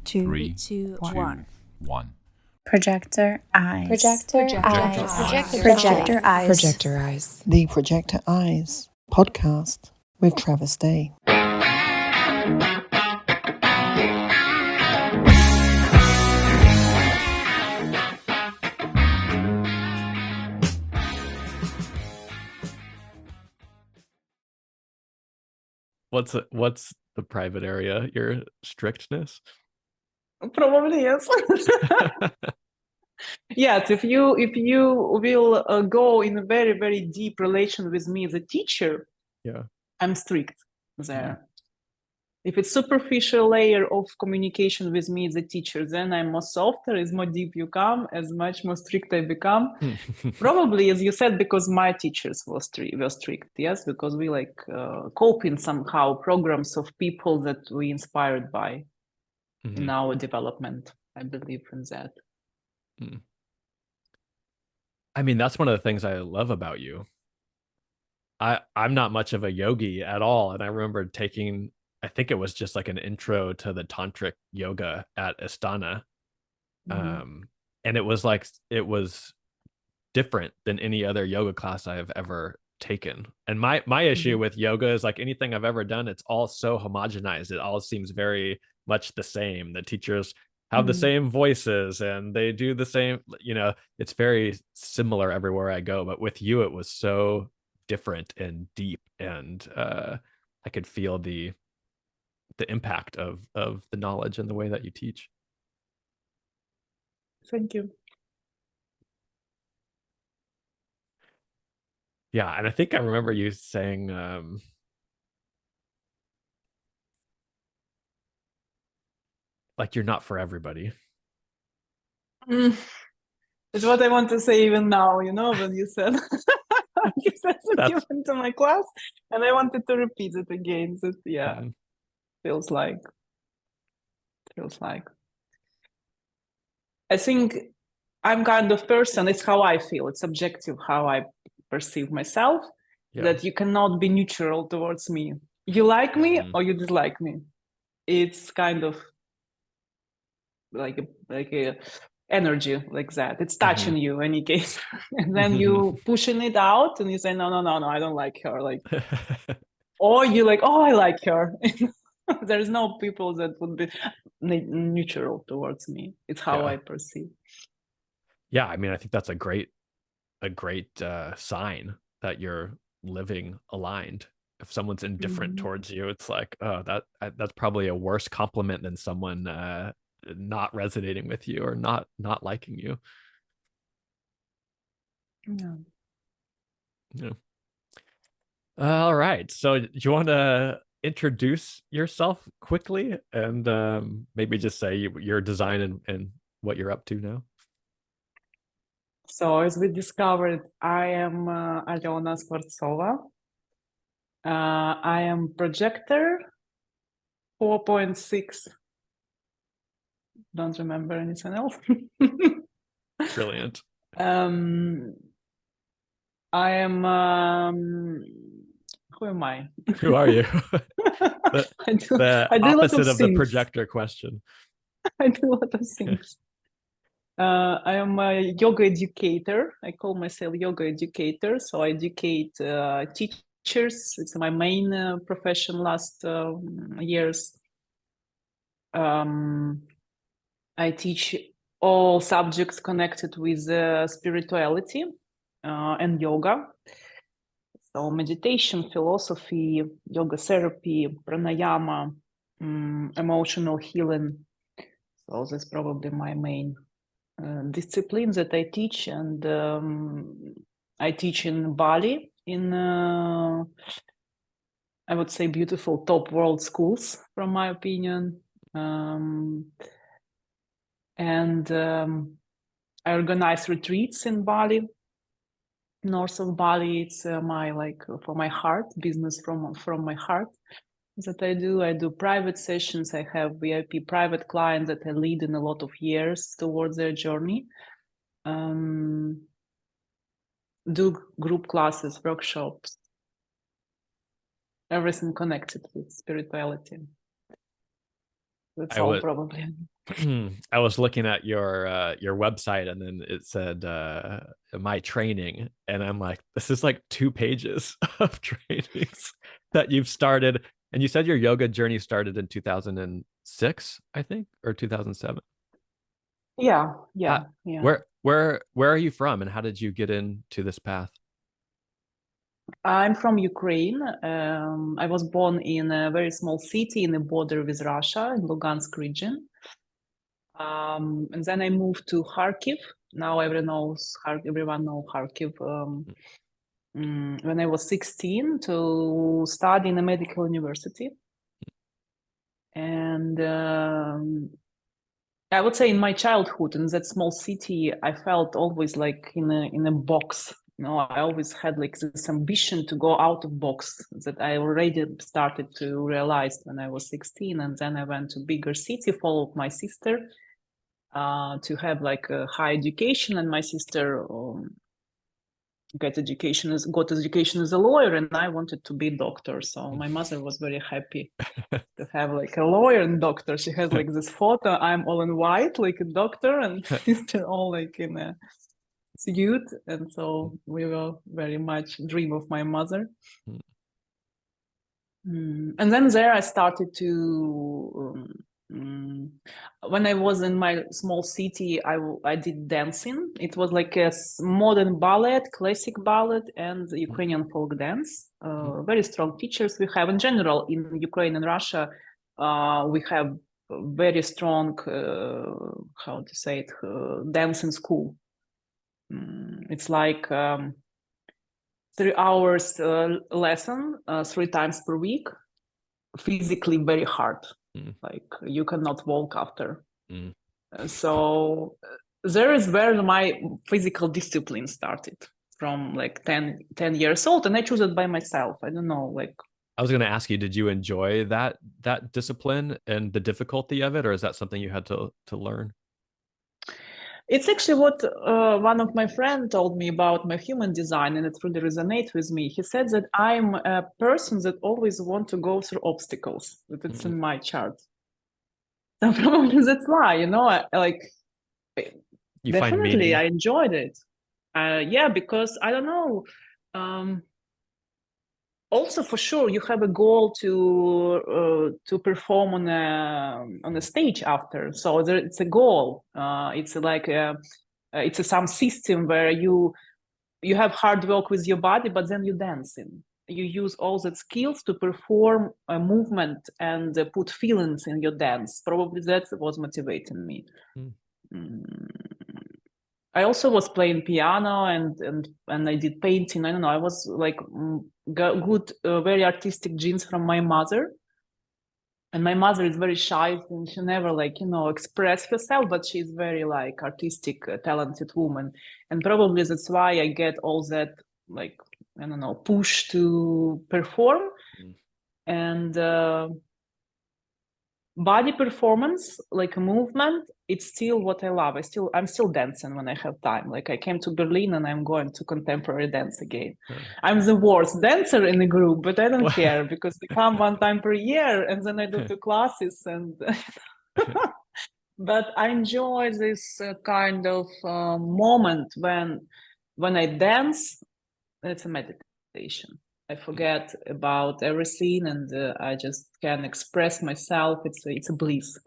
two, three, two, two, one. one. Projector eyes. Projector eyes. Projector eyes. Projector eyes. The Projector Eyes podcast with Travis Day. What's the private area? Your strictness? Probably yes. Yes, if you will go in a very, very deep relation with me as a teacher, Yeah, I'm strict there. If it's superficial layer of communication with me as a teacher, then I'm more softer. As more deep you come, as much more strict I become. Probably, as you said, because my teachers were strict, yes, because we coping somehow programs of people that we inspired by in our development. I believe in that. I mean, that's one of the things I love about you. I'm not much of a yogi at all, and I remember taking, I think it was just like an intro to the Tantric yoga at Astana. And it was different than any other yoga class I have ever taken. And my issue with yoga is like anything I've ever done, it's all so homogenized. It all seems very much the same. The teachers have the same voices and they do the same, it's very similar everywhere I go. But with you, it was so different and deep, and I could feel the impact of the knowledge and the way that you teach. Thank you. Yeah, and I think I remember you saying like you're not for everybody. It's what I want to say even now, when you said you said it even to my class, and I wanted to repeat it again. That feels like. I think I'm kind of person, it's how I feel, it's subjective how I perceive myself, that you cannot be neutral towards me. You like me or you dislike me. It's kind of like a energy like that. It's touching you in any case. And then you pushing it out and you say, no, I don't like her. Or you like, oh, I like her. There's no people that would be neutral towards me. It's how I perceive. Yeah, I mean, I think that's a great sign that you're living aligned. If someone's indifferent towards you, it's like, oh, that's probably a worse compliment than someone not resonating with you or not liking you. Yeah. All right. So do you want to introduce yourself quickly and maybe just say your design and what you're up to now? So as we discovered, I am Alyona Skvortsova. I am projector 4.6. Don't remember anything else. Brilliant. I am who am I? Who are you? I do opposite of the projector question. I do a lot of things. I am a yoga educator. I call myself yoga educator. So I educate teachers. It's my main profession last years. I teach all subjects connected with spirituality and yoga. So meditation, philosophy, yoga therapy, pranayama, emotional healing. So that's probably my main discipline that I teach. And I teach in Bali, in, I would say, beautiful top world schools, from my opinion. And I organize retreats in Bali. North of Bali, it's my for my heart, business from my heart that I do. I do private sessions. I have VIP private clients that I lead in a lot of years towards their journey. Do group classes, workshops, everything connected with spirituality. That's all probably. I was looking at your website, and then it said my training, and I'm like, this is like 2 pages of trainings that you've started. And you said your yoga journey started in 2006, I think, or 2007. Yeah, Uh, yeah, yeah. where are you from, and how did you get into this path? I'm from Ukraine. I was born in a very small city in the border with Russia, in Lugansk region. And then I moved to Kharkiv. Now everyone knows Kharkiv. When I was 16 to study in a medical university. And I would say in my childhood in that small city, I felt always like in a box. I always had like this ambition to go out of box that I already started to realize when I was 16. And then I went to bigger city, followed my sister to have like a high education. And my sister got education as a lawyer, and I wanted to be a doctor. So my mother was very happy to have like a lawyer and doctor. She has like this photo. I'm all in white, like a doctor, and sister all like in a suit. And so we were very much dream of my mother. And then there I started to when I was in my small city, I did dancing. It was like a modern ballet, classic ballet, and Ukrainian folk dance. Very strong teachers we have in general in Ukraine and Russia. We have very strong, how to say it, dancing school. It's like 3 hours lesson, 3 times per week. Physically very hard. Like you cannot walk after. So there is where my physical discipline started, from like 10 years old, and I chose it by myself. I don't know, like I was going to ask you, did you enjoy that discipline and the difficulty of it, or is that something you had to learn? it's actually what one of my friends told me about my human design, and it really resonates with me. He said that I'm a person that always want to go through obstacles, that it's in my chart. So probably that's why, like You find definitely meaning. I enjoyed it. Yeah, because I don't know. Also, for sure, you have a goal to perform on a stage after. So it's a goal. It's like it's some system where you have hard work with your body, but then you dancing. You use all that skills to perform a movement and put feelings in your dance. Probably that was motivating me. I also was playing piano and I did painting. I don't know. I was like good, very artistic genes from my mother. And my mother is very shy, and she never express herself, but she's very like artistic, talented woman. And probably that's why I get all that like, I don't know, push to perform. And body performance, like a movement, it's still what I love. I'm still dancing when I have time. Like I came to Berlin and I'm going to contemporary dance again. I'm the worst dancer in the group, but I don't care because they come 1 time per year and then I do 2 classes and but I enjoy this kind of moment when I dance. It's a meditation. I forget about everything and I just can express myself. It's a bliss.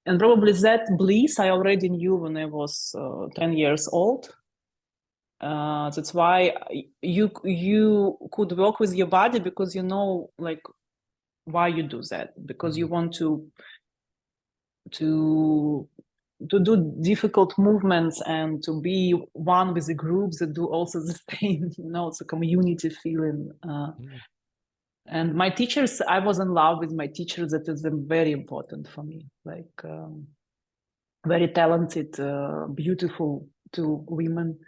And probably that bliss I already knew when I was 10 years old. That's why you could work with your body because you know like why you do that, because you want to do difficult movements and to be one with the groups that do also the same. It's a community feeling. And my teachers, I was in love with my teachers. That is very important for me. Like very talented, beautiful two women.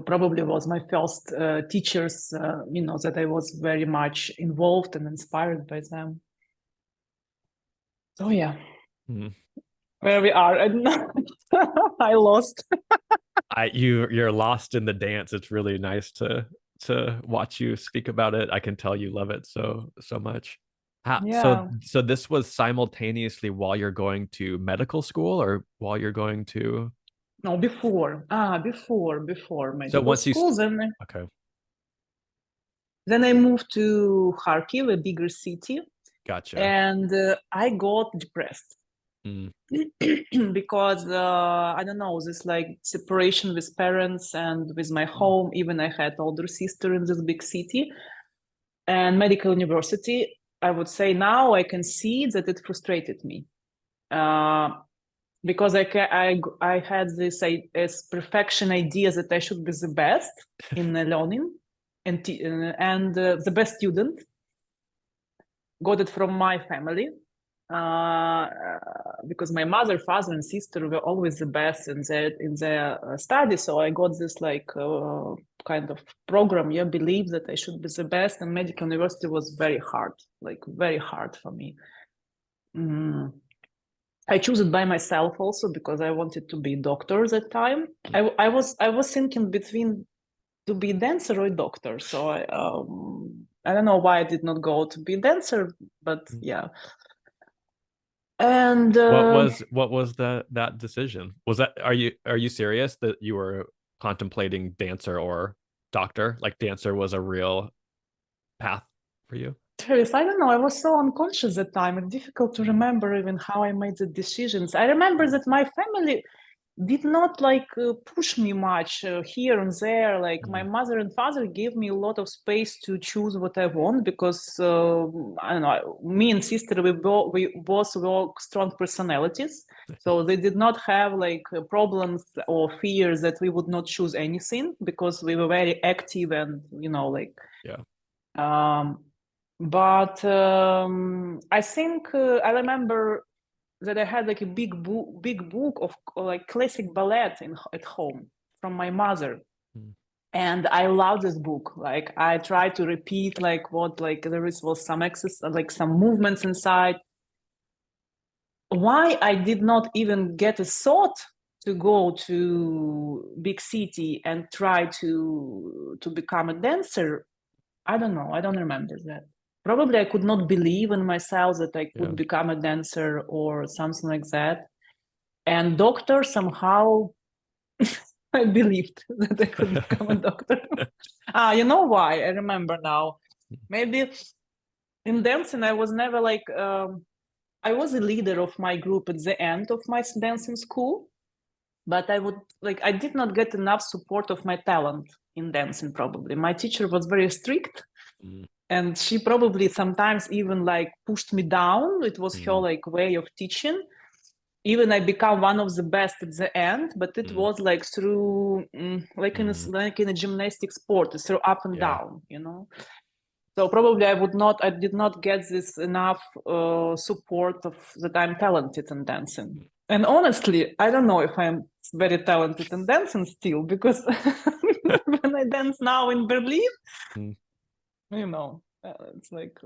Probably was my first teachers, that I was very much involved and inspired by them. So yeah. Where we are, I lost. You're lost in the dance. It's really nice to watch you speak about it. I can tell you love it so much. So this was simultaneously while you're going to medical school or while you're going to? No, before So medical once you school. Then okay, then I moved to Kharkiv, a bigger city, gotcha. and I got depressed. Because I don't know, this like separation with parents and with my home. Even I had older sister in this big city and medical university. I would say now I can see that it frustrated me, because I had this perfection idea that I should be the best in learning and the best student. Got it from my family. Because my mother, father, and sister were always the best in their study, so I got this like kind of program. Believe that I should be the best, and medical university was very hard for me. I chose it by myself also because I wanted to be a doctor at that time. I was thinking between to be a dancer or a doctor, so I don't know why I did not go to be a dancer, but yeah. And what was that decision? Was that are you serious that you were contemplating dancer or doctor? Like dancer was a real path for you? Serious, I don't know. I was so unconscious at the time. It's difficult to remember even how I made the decisions. I remember that my family did not like push me much here and there. Like my mother and father gave me a lot of space to choose what I want because I don't know. Me and sister we both were strong personalities, so they did not have like problems or fears that we would not choose anything because we were very active and like But I think I remember that I had like a big book of like classic ballet at home from my mother. And I love this book. Like I tried to repeat like what like there was some exercise, like some movements inside. Why I did not even get a thought to go to big city and try to become a dancer, I don't know. I don't remember that. Probably I could not believe in myself that I could become a dancer or something like that. And doctor, somehow I believed that I could become a doctor. You know why? I remember now. Maybe in dancing, I was never like, I was a leader of my group at the end of my dancing school, but I did not get enough support of my talent in dancing, probably. My teacher was very strict. And she probably sometimes even like pushed me down. It was her like way of teaching. Even I become one of the best at the end, but it was like through like in a gymnastic sport, it's through up and down, So probably I did not get this enough support of that I'm talented in dancing. And honestly, I don't know if I'm very talented in dancing still, because when I dance now in Berlin, it's like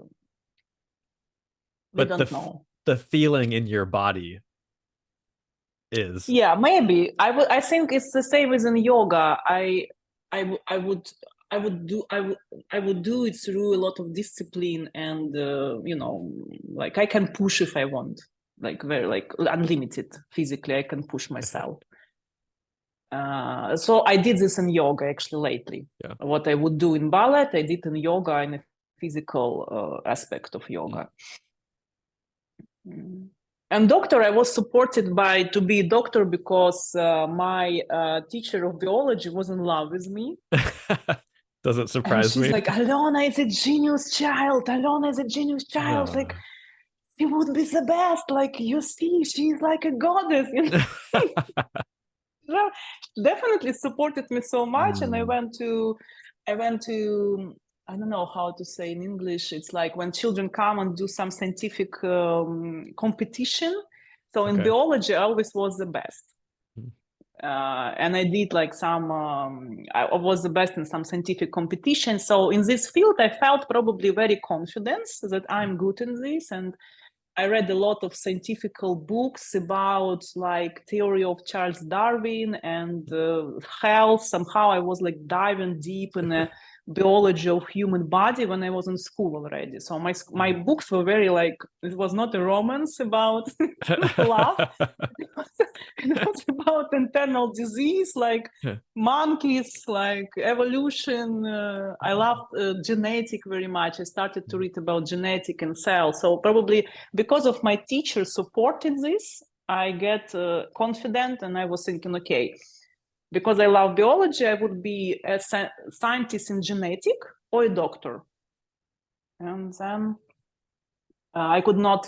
we don't know. The feeling in your body is maybe I think it's the same as in yoga. I would do it through a lot of discipline and like I can push if I want, like very like unlimited physically I can push myself. So I did this in yoga actually lately. What I would do in ballet, I did in yoga, in a physical aspect of yoga. And doctor, I was supported to be a doctor because my teacher of biology was in love with me. Doesn't surprise me. She's like, Alyona is a genius child. Alyona is a genius child. Like, she would be the best. Like, you see, she's like a goddess. Definitely supported me so much. And I went to I don't know how to say in English. It's like when children come and do some scientific competition. So in biology, I always was the best. And I did like some, I was the best in some scientific competition. So in this field, I felt probably very confident that I'm good in this. And I read a lot of scientific books about like theory of Charles Darwin and health. Somehow I was like diving deep in biology of human body when I was in school already. So my books were very like, it was not a romance about love. It was about internal disease, like monkeys, like evolution. I loved genetic very much. I started to read about genetic and cells. So probably because of my teacher supported this, I get confident, and I was thinking, okay, because I love biology, I would be a scientist in genetic or a doctor. And then I could not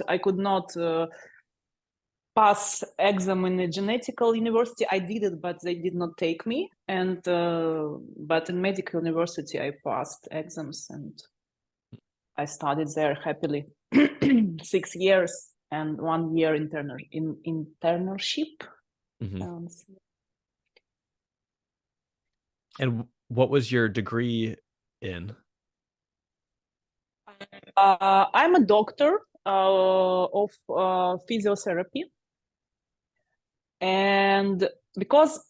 pass exam in a genetical university. I did it, but they did not take me. And but in medical university, I passed exams and I studied there happily 6 years and 1 year internship. Mm-hmm. And what was your degree in? I'm a doctor of physiotherapy. And because,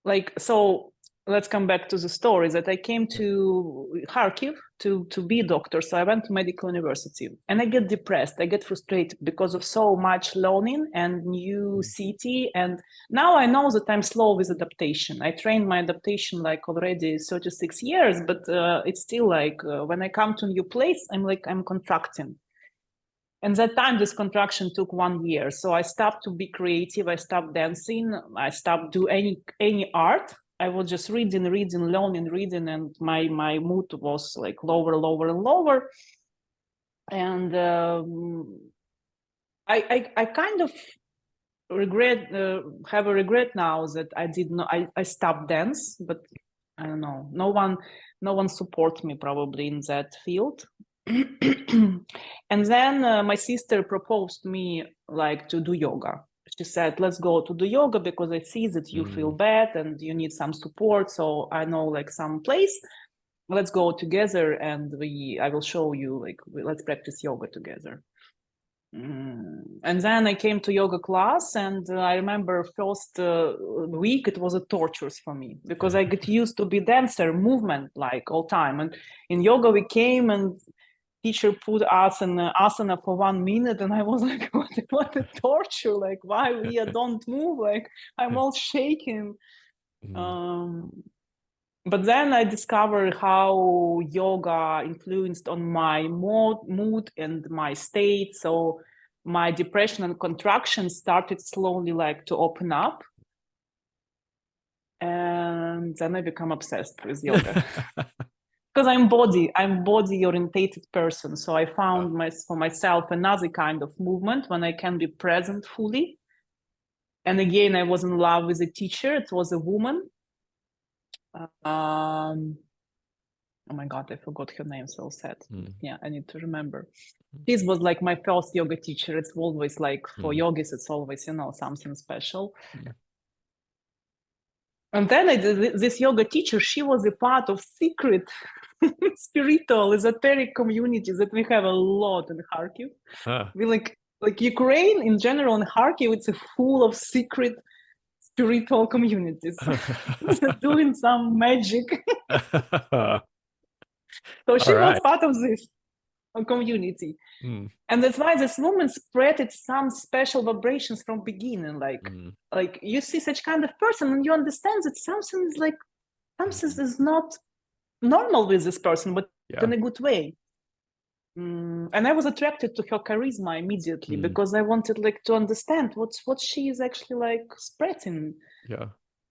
like, so let's come back to the story that I came to Kharkiv to be a doctor. So I went to medical university and I get depressed. I get frustrated because of so much learning and new city. And now I know that I'm slow with adaptation. I trained my adaptation like already 36 years, but it's still like when I come to a new place, I'm contracting. And that time, this contraction took 1 year. So I stopped to be creative. I stopped dancing. I stopped do any art. I was just reading, learning, and my mood was like lower, and lower. And I kind of have a regret now that I did not. I stopped dance, but I don't know. No one supports me probably in that field. And then my sister proposed me like to do yoga. She said, let's go to do yoga because I see that you feel bad and you need some support. So I know like some place, let's go together and I will show you, like, let's practice yoga together. And then I came to yoga class, and I remember first week it was a torture for me because I get used to be dancer movement like all time. And in yoga we came and teacher put us in asana for 1 minute, and I was like, what a torture! Like, why we don't move? Like, I'm all shaking. But then I discovered how yoga influenced on my mood and my state. So my depression and contraction started slowly like to open up. And then I become obsessed with yoga. Because I'm body orientated person. So I found for myself another kind of movement when I can be present fully. And again, I was in love with a teacher. It was a woman. Oh my God, I forgot her name. So sad. Yeah, I need to remember. This was like my first yoga teacher. It's always like for yogis, it's always, something special. And then this yoga teacher, she was a part of secret spiritual esoteric communities that we have a lot in Kharkiv. We like Ukraine in general, in Kharkiv, it's full of secret spiritual communities doing some magic. So she was part of this community. And that's why this woman spread some special vibrations from beginning. Like you see such kind of person and you understand that something is not normal with this person, but in a good way. And I was attracted to her charisma immediately because I wanted to understand what she is actually spreading.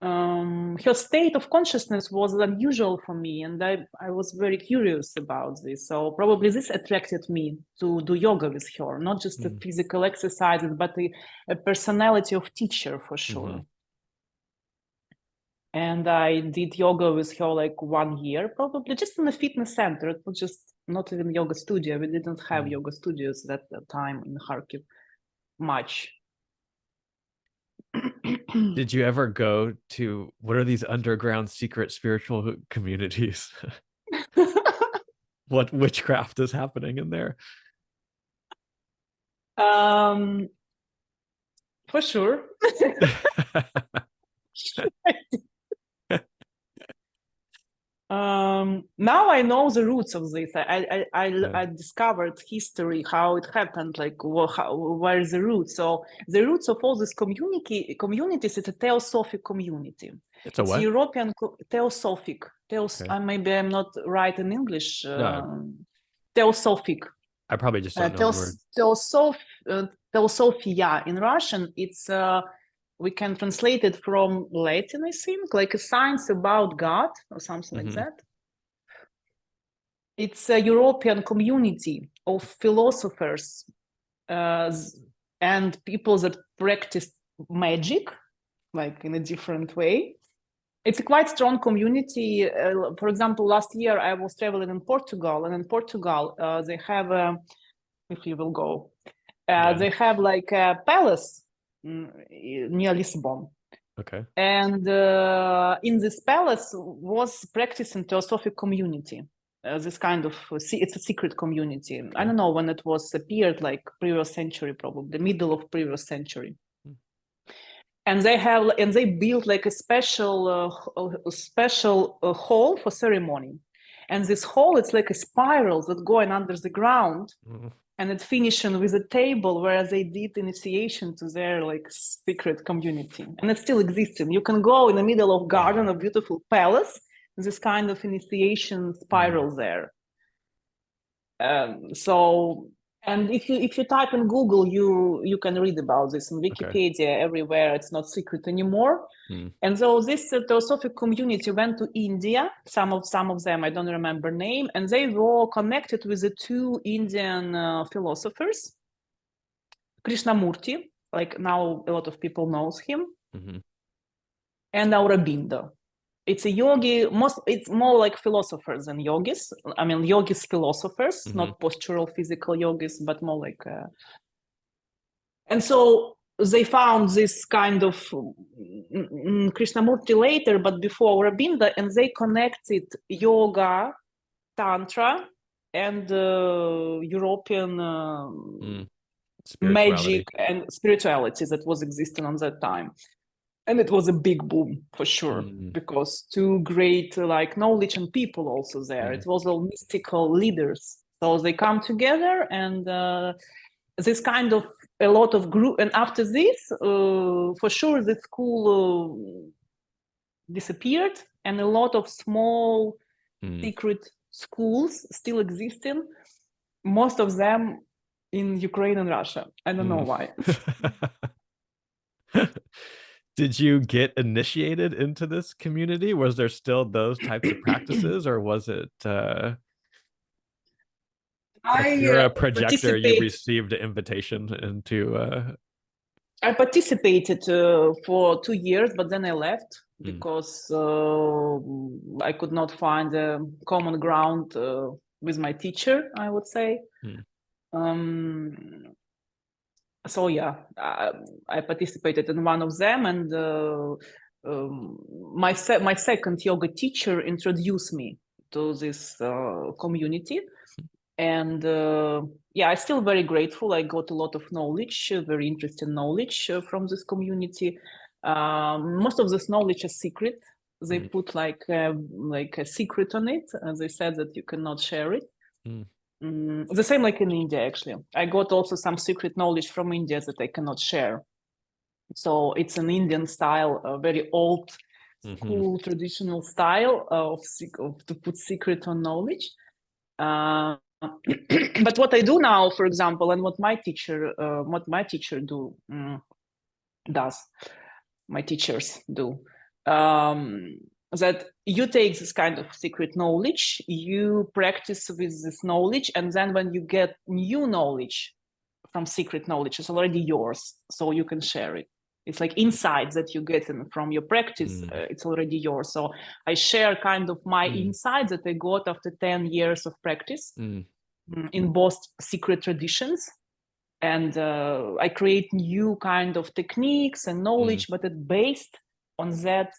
Her state of consciousness was unusual for me, and I was very curious about this. So probably this attracted me to do yoga with her, not just the physical exercises, but a personality of teacher for sure. And I did yoga with her 1 year, probably just in a fitness center. It was just not even yoga studio. We didn't have yoga studios at that time in Kharkiv much. Did you ever go to, what are these underground secret spiritual communities? What witchcraft is happening in there? For sure. now I know the roots of this. I discovered history, how it happened, like where is the root. So the roots of all these communities, it's a theosophic community. It's a what? European theosophic. Maybe I'm not right in English. Theosophic. I probably just don't know the word. Theosophia in Russian, it's we can translate it from Latin, I think, like a science about God or something like that. It's a European community of philosophers and people that practice magic, like in a different way. It's a quite strong community. For example, last year I was traveling in Portugal, and in Portugal they have, if you will go, they have like a palace near Lisbon. Okay. And in this palace was practicing theosophic community. This kind of it's a secret community. I don't know when it was appeared, like previous century, probably the middle of previous century. And they built like a special hall for ceremony. And this hall, it's like a spiral that's going under the ground, and it's finishing with a table where they did initiation to their like secret community. And it's still existing. You can go in the middle of garden, a beautiful palace, this kind of initiation spiral there. And if you type in Google, you can read about this in Wikipedia, everywhere. It's not secret anymore. And so this theosophic community went to India. Some of them, I don't remember name, and they were connected with the two Indian philosophers, Krishnamurti, like now a lot of people knows him, and Aurobindo. It's a yogi. It's more like philosophers than yogis. I mean, yogis philosophers, not postural physical yogis, but more like. And so they found this kind of Krishnamurti later, but before Aurobindo, and they connected yoga, tantra, and European magic and spirituality that was existing on that time. And it was a big boom for sure, because two great like knowledge and people also there. It was all mystical leaders. So they come together, and this kind of a lot of group. And after this, for sure, the school disappeared, and a lot of small secret schools still existing. Most of them in Ukraine and Russia. I don't know why. Did you get initiated into this community? Was there still those types of practices, or was it if you're a projector, you received an invitation into I participated for 2 years, but then I left because I could not find a common ground with my teacher, I would say. So yeah, I participated in one of them, and my second yoga teacher introduced me to this community, and I'm still very grateful. I got a lot of knowledge, very interesting knowledge from this community. Most of this knowledge is secret. They put like a secret on it, and they said that you cannot share it. The same like in India, actually. I got also some secret knowledge from India that I cannot share. So it's an Indian style, a very old school traditional style of to put secret on knowledge. But what I do now, for example, and what my teacher my teachers do, that you take this kind of secret knowledge, you practice with this knowledge, and then when you get new knowledge from secret knowledge, it's already yours, so you can share it. It's like insights that you get from your practice, it's already yours. So I share kind of my insights that I got after 10 years of practice in both secret traditions. And I create new kind of techniques and knowledge, but it's based on that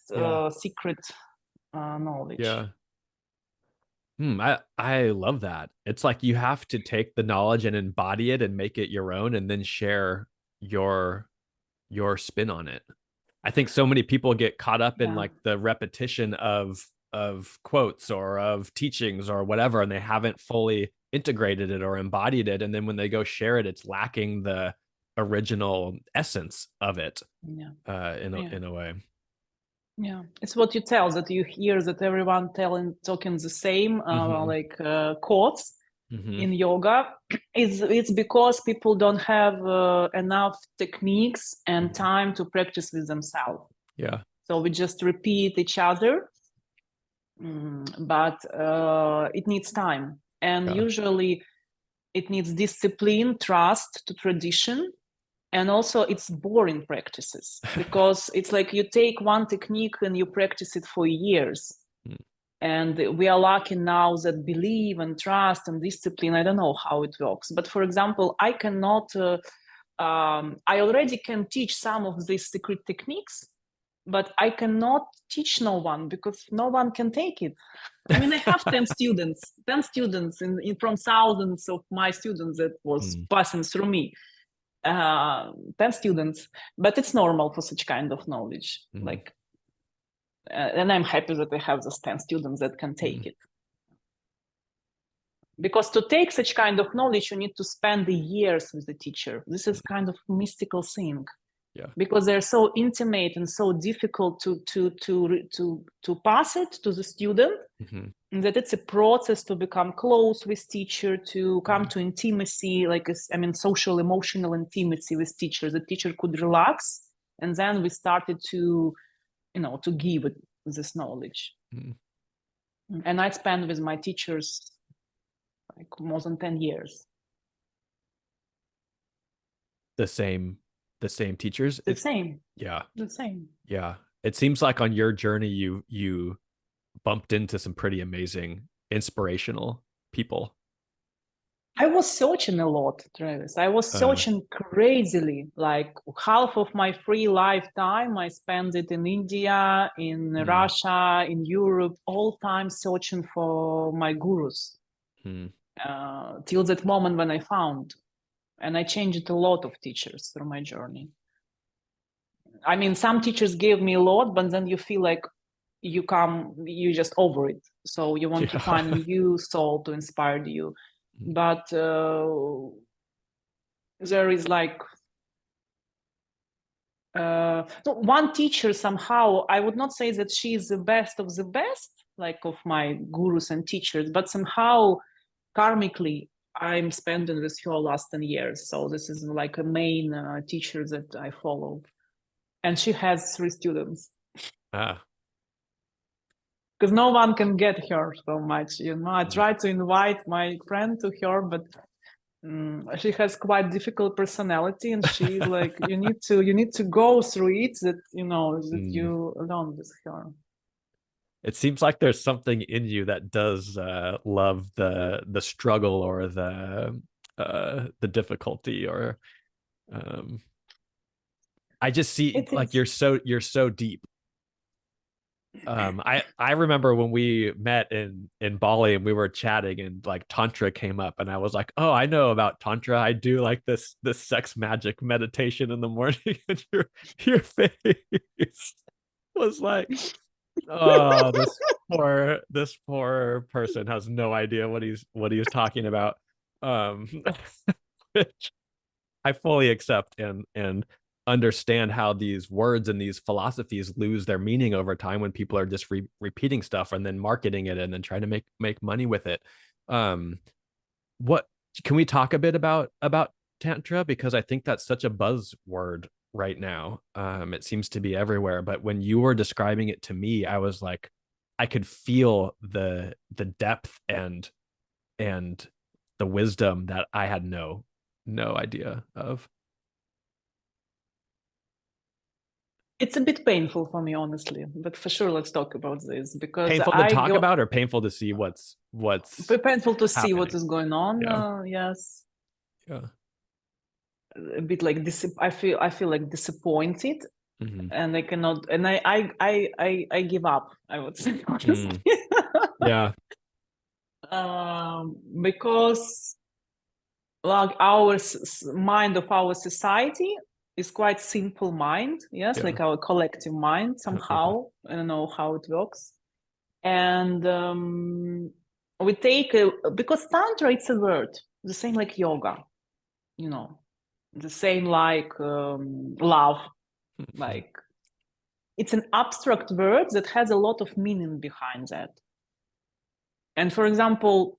secret knowledge. I love that. It's like you have to take the knowledge and embody it and make it your own, and then share your spin on it. I think so many people get caught up in like the repetition of quotes or of teachings or whatever, and they haven't fully integrated it or embodied it, and then when they go share it, it's lacking the original essence of it. In a way. Yeah, it's what you tell, that you hear that everyone talking the same quotes in yoga. It's because people don't have enough techniques and time to practice with themselves. Yeah. So we just repeat each other, but it needs time, and usually it needs discipline, trust to tradition. And also it's boring practices, because it's like you take one technique and you practice it for years. And we are lucky now that belief and trust and discipline, I don't know how it works. But for example, I cannot, I already can teach some of these secret techniques, but I cannot teach no one, because no one can take it. I mean, I have 10 students from thousands of my students that was passing through me. 10 students, but it's normal for such kind of knowledge. And I'm happy that I have those 10 students that can take it. Because to take such kind of knowledge, you need to spend the years with the teacher. This is kind of mystical thing. Because they're so intimate and so difficult to pass it to the student, that it's a process to become close with teacher, to come to intimacy, social emotional intimacy with teacher. The teacher could relax, and then we started to give it this knowledge. And I spent with my teachers more than 10 years. The same teachers? The same. Yeah. The same. Yeah. It seems like on your journey, you bumped into some pretty amazing, inspirational people. I was searching a lot, Travis. I was searching crazily. Like half of my free lifetime, I spent it in India, in Russia, in Europe, all time searching for my gurus. Till that moment when I found. And I changed a lot of teachers through my journey. I mean, some teachers gave me a lot, but then you feel like you just over it. So you want to find a new soul to inspire you. But there is one teacher somehow, I would not say that she is the best of the best, of my gurus and teachers, but somehow karmically, I'm spending with her last 10 years. So this is a main teacher that I follow. And she has 3 students. Because no one can get her so much. I tried to invite my friend to her, but she has quite difficult personality, and she you need to go through it that you learn with her. It seems like there's something in you that does love the struggle or the difficulty, or I just see you're so deep. I remember when we met in Bali and we were chatting, and Tantra came up, and I was like, oh, I know about Tantra. I do this sex magic meditation in the morning, and your face was like, oh, this poor person has no idea what he's talking about, which I fully accept and understand how these words and these philosophies lose their meaning over time when people are just repeating stuff and then marketing it and then trying to make money with it. What can we talk a bit about Tantra, because I think that's such a buzzword right now. It seems to be everywhere, but when you were describing it to me, I was like, I could feel the depth and the wisdom that I had no idea of. It's a bit painful for me, honestly, but for sure, let's talk about this, because painful to talk about, or painful to see what's painful to see happening. What is going on. Yes. Yeah. A bit like this. I feel like disappointed, and I cannot. And I give up, I would say, honestly. Yeah. Because our mind of our society is quite simple mind, yes, like our collective mind somehow. I don't know how it works. And we take, because Tantra, it's a word, the same like yoga, you know, the same like love, like it's an abstract word that has a lot of meaning behind that. And for example,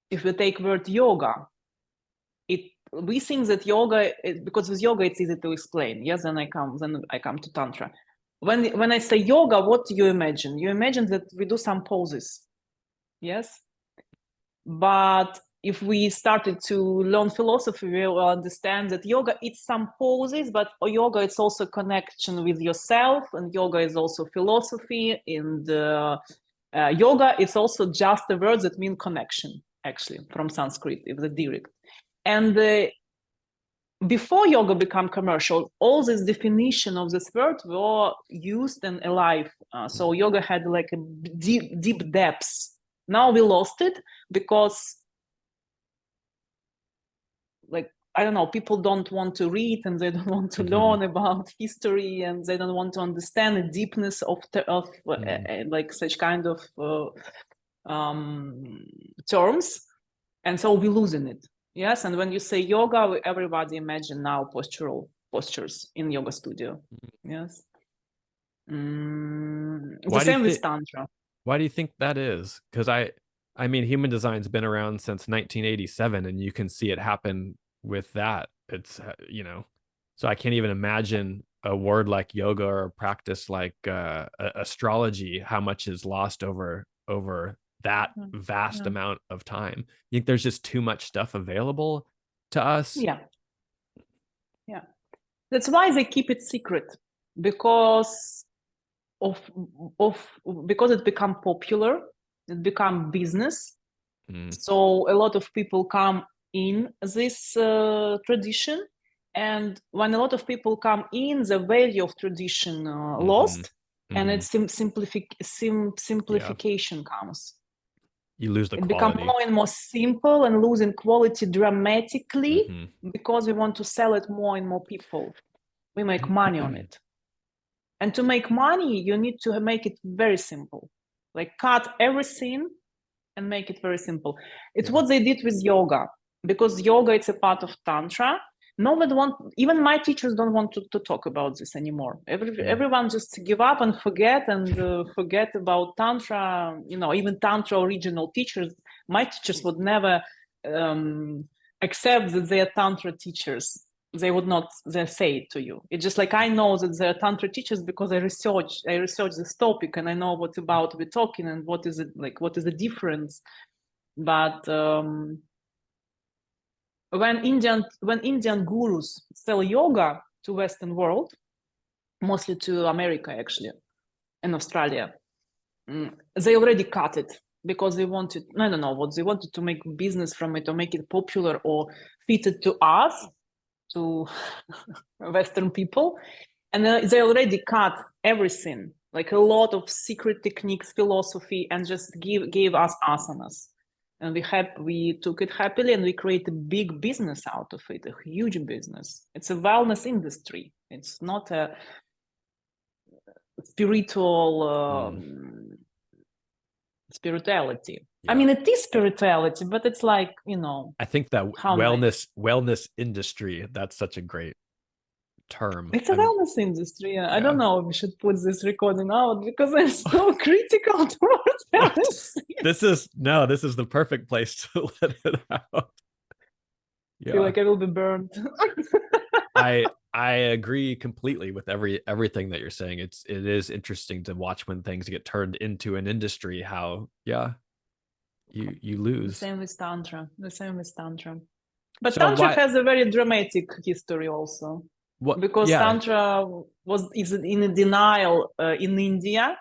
if we take word yoga, we think that yoga, because with yoga it's easy to explain. Yes, then I come to Tantra. When I say yoga, what do you imagine? You imagine that we do some poses. Yes. But if we started to learn philosophy, we will understand that yoga, it's some poses, but yoga, it's also connection with yourself, and yoga is also philosophy. And yoga, it's also just a word that means connection, actually, from Sanskrit, if the direct. And before yoga became commercial, all this definition of this word were used and alive. So yoga had like a deep depths. Now we lost it because, like, I don't know, people don't want to read and they don't want to learn about history, and they don't want to understand the deepness of like such kind of terms. And so we're losing it. Yes, and when you say yoga, everybody imagine now postures in yoga studio. Yes. The same with Tantra. Why do you think that is? Because I mean, human design's been around since 1987, and you can see it happen with that. It's, you know, so I can't even imagine a word like yoga or a practice like astrology, how much is lost over that vast amount of time. You think there's just too much stuff available to us? Yeah. That's why they keep it secret, because because it become popular, it become business. So a lot of people come in this tradition, and when a lot of people come in, the value of tradition lost, and it's simplification comes. You lose the it quality. Become more and more simple and losing quality dramatically because we want to sell it more and more people. We make money on it. And to make money, you need to make it very simple. Like cut everything and make it very simple. It's what they did with yoga, because yoga, it's a part of Tantra. Nobody even my teachers don't want to talk about this anymore. Everyone just give up and forget about Tantra. You know, even Tantra original teachers, my teachers would never accept that they are Tantra teachers. They would not say it to you. It's just like, I know that they're Tantra teachers because I research this topic, and I know what about we're talking and what is the difference. But when Indian gurus sell yoga to Western world, mostly to America actually, and Australia, they already cut it because they wanted, I don't know what they wanted, to make business from it or make it popular or fit it to us, to Western people. And they already cut everything, like a lot of secret techniques, philosophy, and just gave us asanas. And we took it happily, and we created a big business out of it, a huge business. It's a wellness industry. It's not a spirituality. I mean, it is spirituality, but it's like, you know. I think that wellness industry, that's such a great term. It's a wellness industry. Yeah. I don't know if we should put this recording out because I'm so critical towards wellness. This is the perfect place to let it out. I feel like I will be burned. I agree completely with everything that you're saying. It is interesting to watch when things get turned into an industry, how you lose. The same with Tantra. But so Tantra has a very dramatic history also. Because Tantra is in a denial in India,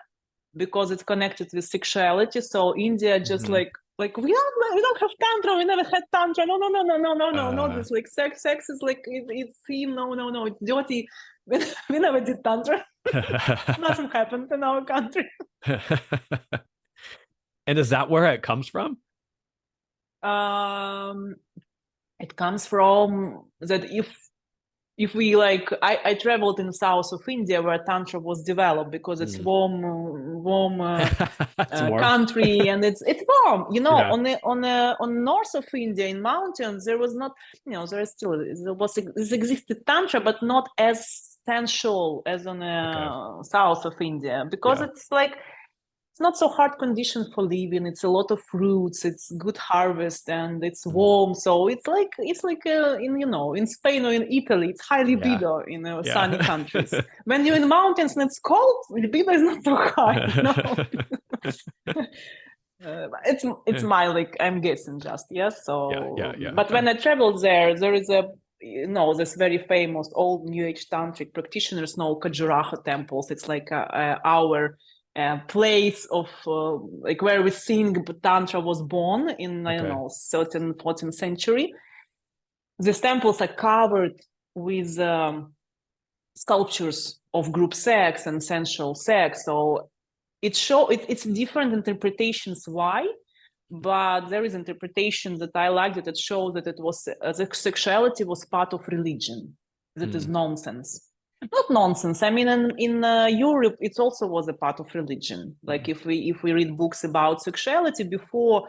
because it's connected with sexuality. So India just like we don't have Tantra, we never had Tantra. No, this like sex is like it's sin. No, it's dirty. We never did Tantra. Nothing happened in our country. And is that where it comes from? It comes from that if we like, I traveled in the south of India where Tantra was developed because it's warm It's warm. country, and it's warm. You know, Yeah. on north of India in mountains, there was not, you know, there existed Tantra, but not as essential as on the south of India, because it's like, it's not so hard condition for living. It's a lot of fruits, it's good harvest, and it's warm. So it's like in, you know, in Spain or in Italy, it's high libido in sunny countries. When you're in the mountains and it's cold, libido is not so high. No. It's my, like, I'm guessing just, yes. So but when I traveled there is a, you know, this very famous old New Age Tantric practitioners know Khajuraho temples. It's like our place of like where we think Tantra was born in, I don't know, 13th, 14th century. These temples are covered with sculptures of group sex and sensual sex. So it's different interpretations why, but there is interpretation that I like, that it shows that it was the sexuality was part of religion. That is nonsense. Not nonsense. I mean, in Europe, it also was a part of religion. Like if we read books about sexuality before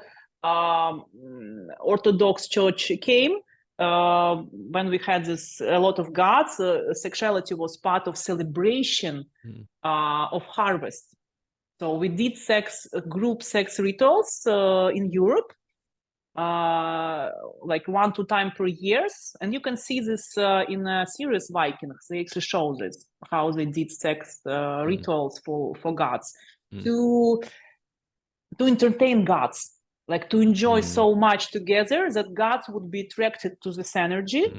Orthodox Church came, when we had a lot of gods, sexuality was part of celebration of harvest. So we did group sex rituals in Europe, like 1-2 times per year, and you can see this in a series Vikings. They actually show this, how they did sex rituals for gods to entertain gods, like to enjoy so much together that gods would be attracted to this energy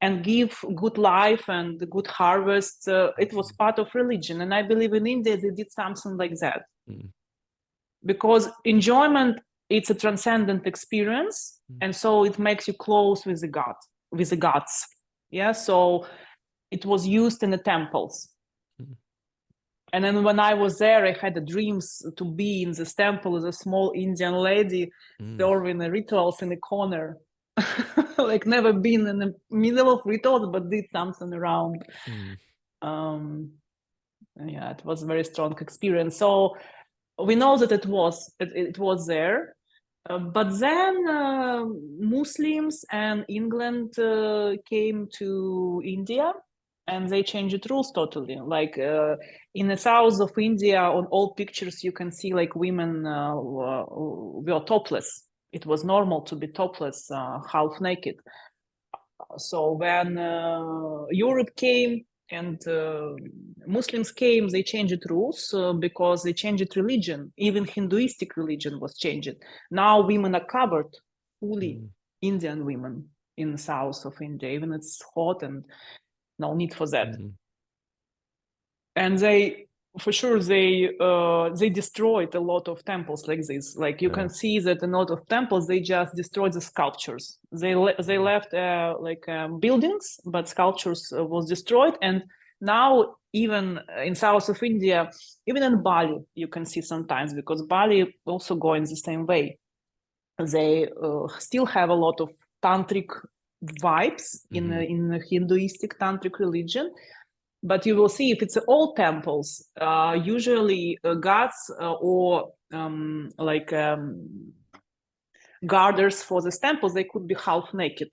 and give good life and good harvest. It was part of religion, and I believe in India they did something like that, because enjoyment, it's a transcendent experience, and so it makes you close with the gods. Yeah, so it was used in the temples. And then when I was there, I had the dreams to be in this temple as a small Indian lady serving the rituals in the corner. Like never been in the middle of rituals, but did something around. Yeah, it was a very strong experience. So we know that it was there. But then Muslims and England came to India, and they changed rules totally. Like in the south of India, on all pictures, you can see like women were topless. It was normal to be topless, half naked. So when Europe came and Muslims came, they changed rules because they changed religion. Even Hinduistic religion was changed. Now women are covered fully, Indian women in the south of India, even it's hot and no need for that. And they, for sure, they destroyed a lot of temples like this. Like you can see that in a lot of temples, they just destroyed the sculptures. They left buildings, but sculptures was destroyed. And now even in south of India, even in Bali, you can see sometimes, because Bali also going the same way. They still have a lot of tantric vibes in the Hinduistic tantric religion. But you will see if it's old temples, usually gods or guarders for the temples, they could be half naked.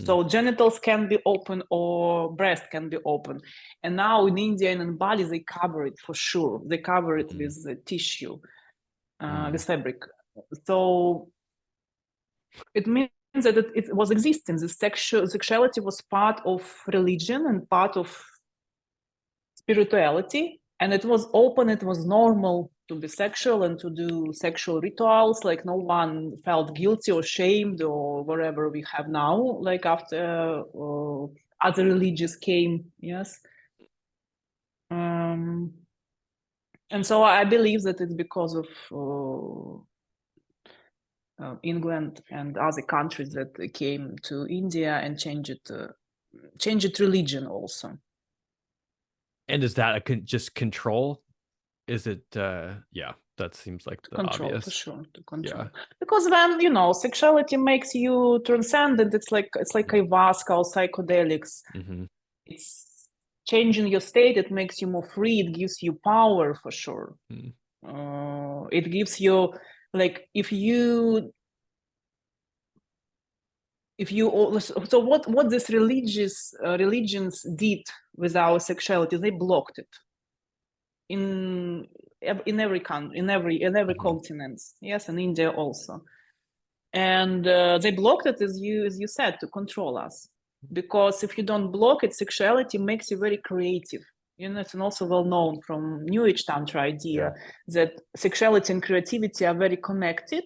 So genitals can be open or breast can be open. And now in India and in Bali, they cover it for sure. They cover it with the tissue, with fabric. So it means that it was existing. The sexuality was part of religion and part of spirituality, and it was open, it was normal to be sexual and to do sexual rituals. Like no one felt guilty or shamed or whatever we have now, like after other religions came. Yes. And so I believe that it's because of England and other countries that came to India and changed religion also. And is that just control? Is it that seems like the control, obvious. for sure, to control. Yeah. Because when sexuality makes you transcendent, it's like ayahuasca or psychedelics. it's changing your state. It makes you more free. It gives you power for sure. It gives you, like, if you so what this religions did with our sexuality, they blocked it in every country, in every continent, yes, and India also. And they blocked it, as you said, to control us, because if you don't block it, sexuality makes you very creative. You know, it's also well known from New Age Tantra idea that sexuality and creativity are very connected,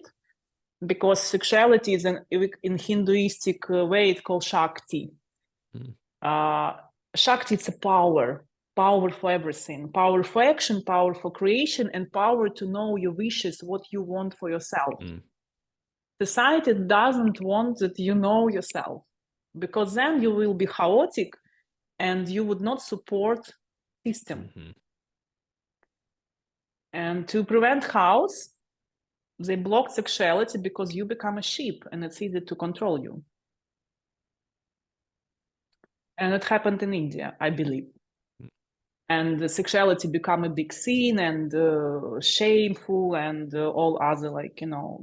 because sexuality is in Hinduistic way, it's called Shakti. Shakti, it's a power for everything, power for action, power for creation, and power to know your wishes, what you want for yourself. Society doesn't want that you know yourself, because then you will be chaotic and you would not support system. And to prevent chaos, they block sexuality, because you become a sheep and it's easy to control you. And it happened in India, I believe. And the sexuality become a big sin and shameful and all other, like, you know,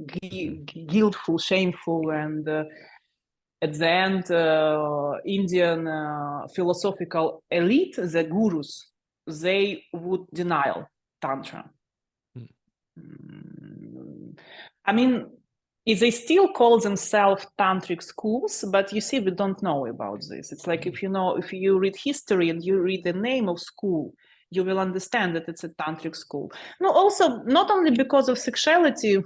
guiltful, shameful. And at the end, Indian philosophical elite, the gurus, they would deny Tantra. I mean, they still call themselves tantric schools, but you see, we don't know about this. It's like, if you read history and you read the name of school, you will understand that it's a tantric school. No, also not only because of sexuality.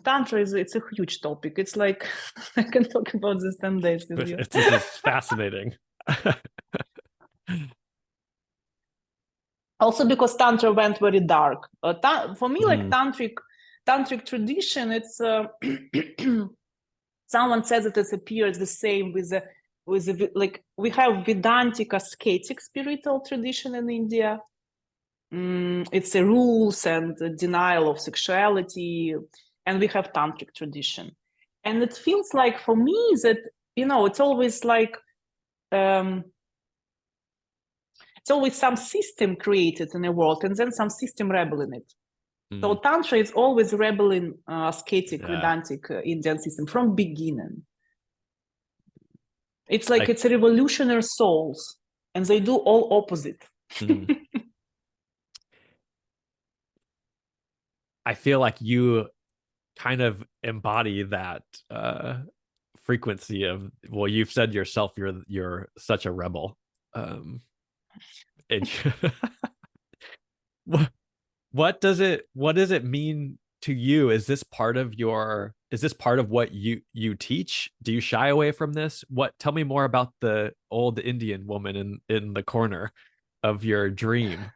Tantra it's a huge topic. It's like I can talk about this 10 days with you. It's fascinating. Also because Tantra went very dark. For me, like tantric tradition, it's someone says that it appears the same with like, we have Vedantic ascetic spiritual tradition in India. It's the rules and the denial of sexuality, and we have tantric tradition. And it feels like, for me, that, you know, it's always like it's always some system created in the world, and then some system rebel in it. So Tantra is always rebelling ascetic, Vedantic Indian system from beginning. It's like it's a revolutionary souls, and they do all opposite. I feel like you kind of embody that frequency of, well, you've said yourself, you're such a rebel. What does it mean to you? Is this part of what you teach? Do you shy away from this? Tell me more about the old Indian woman in the corner of your dream.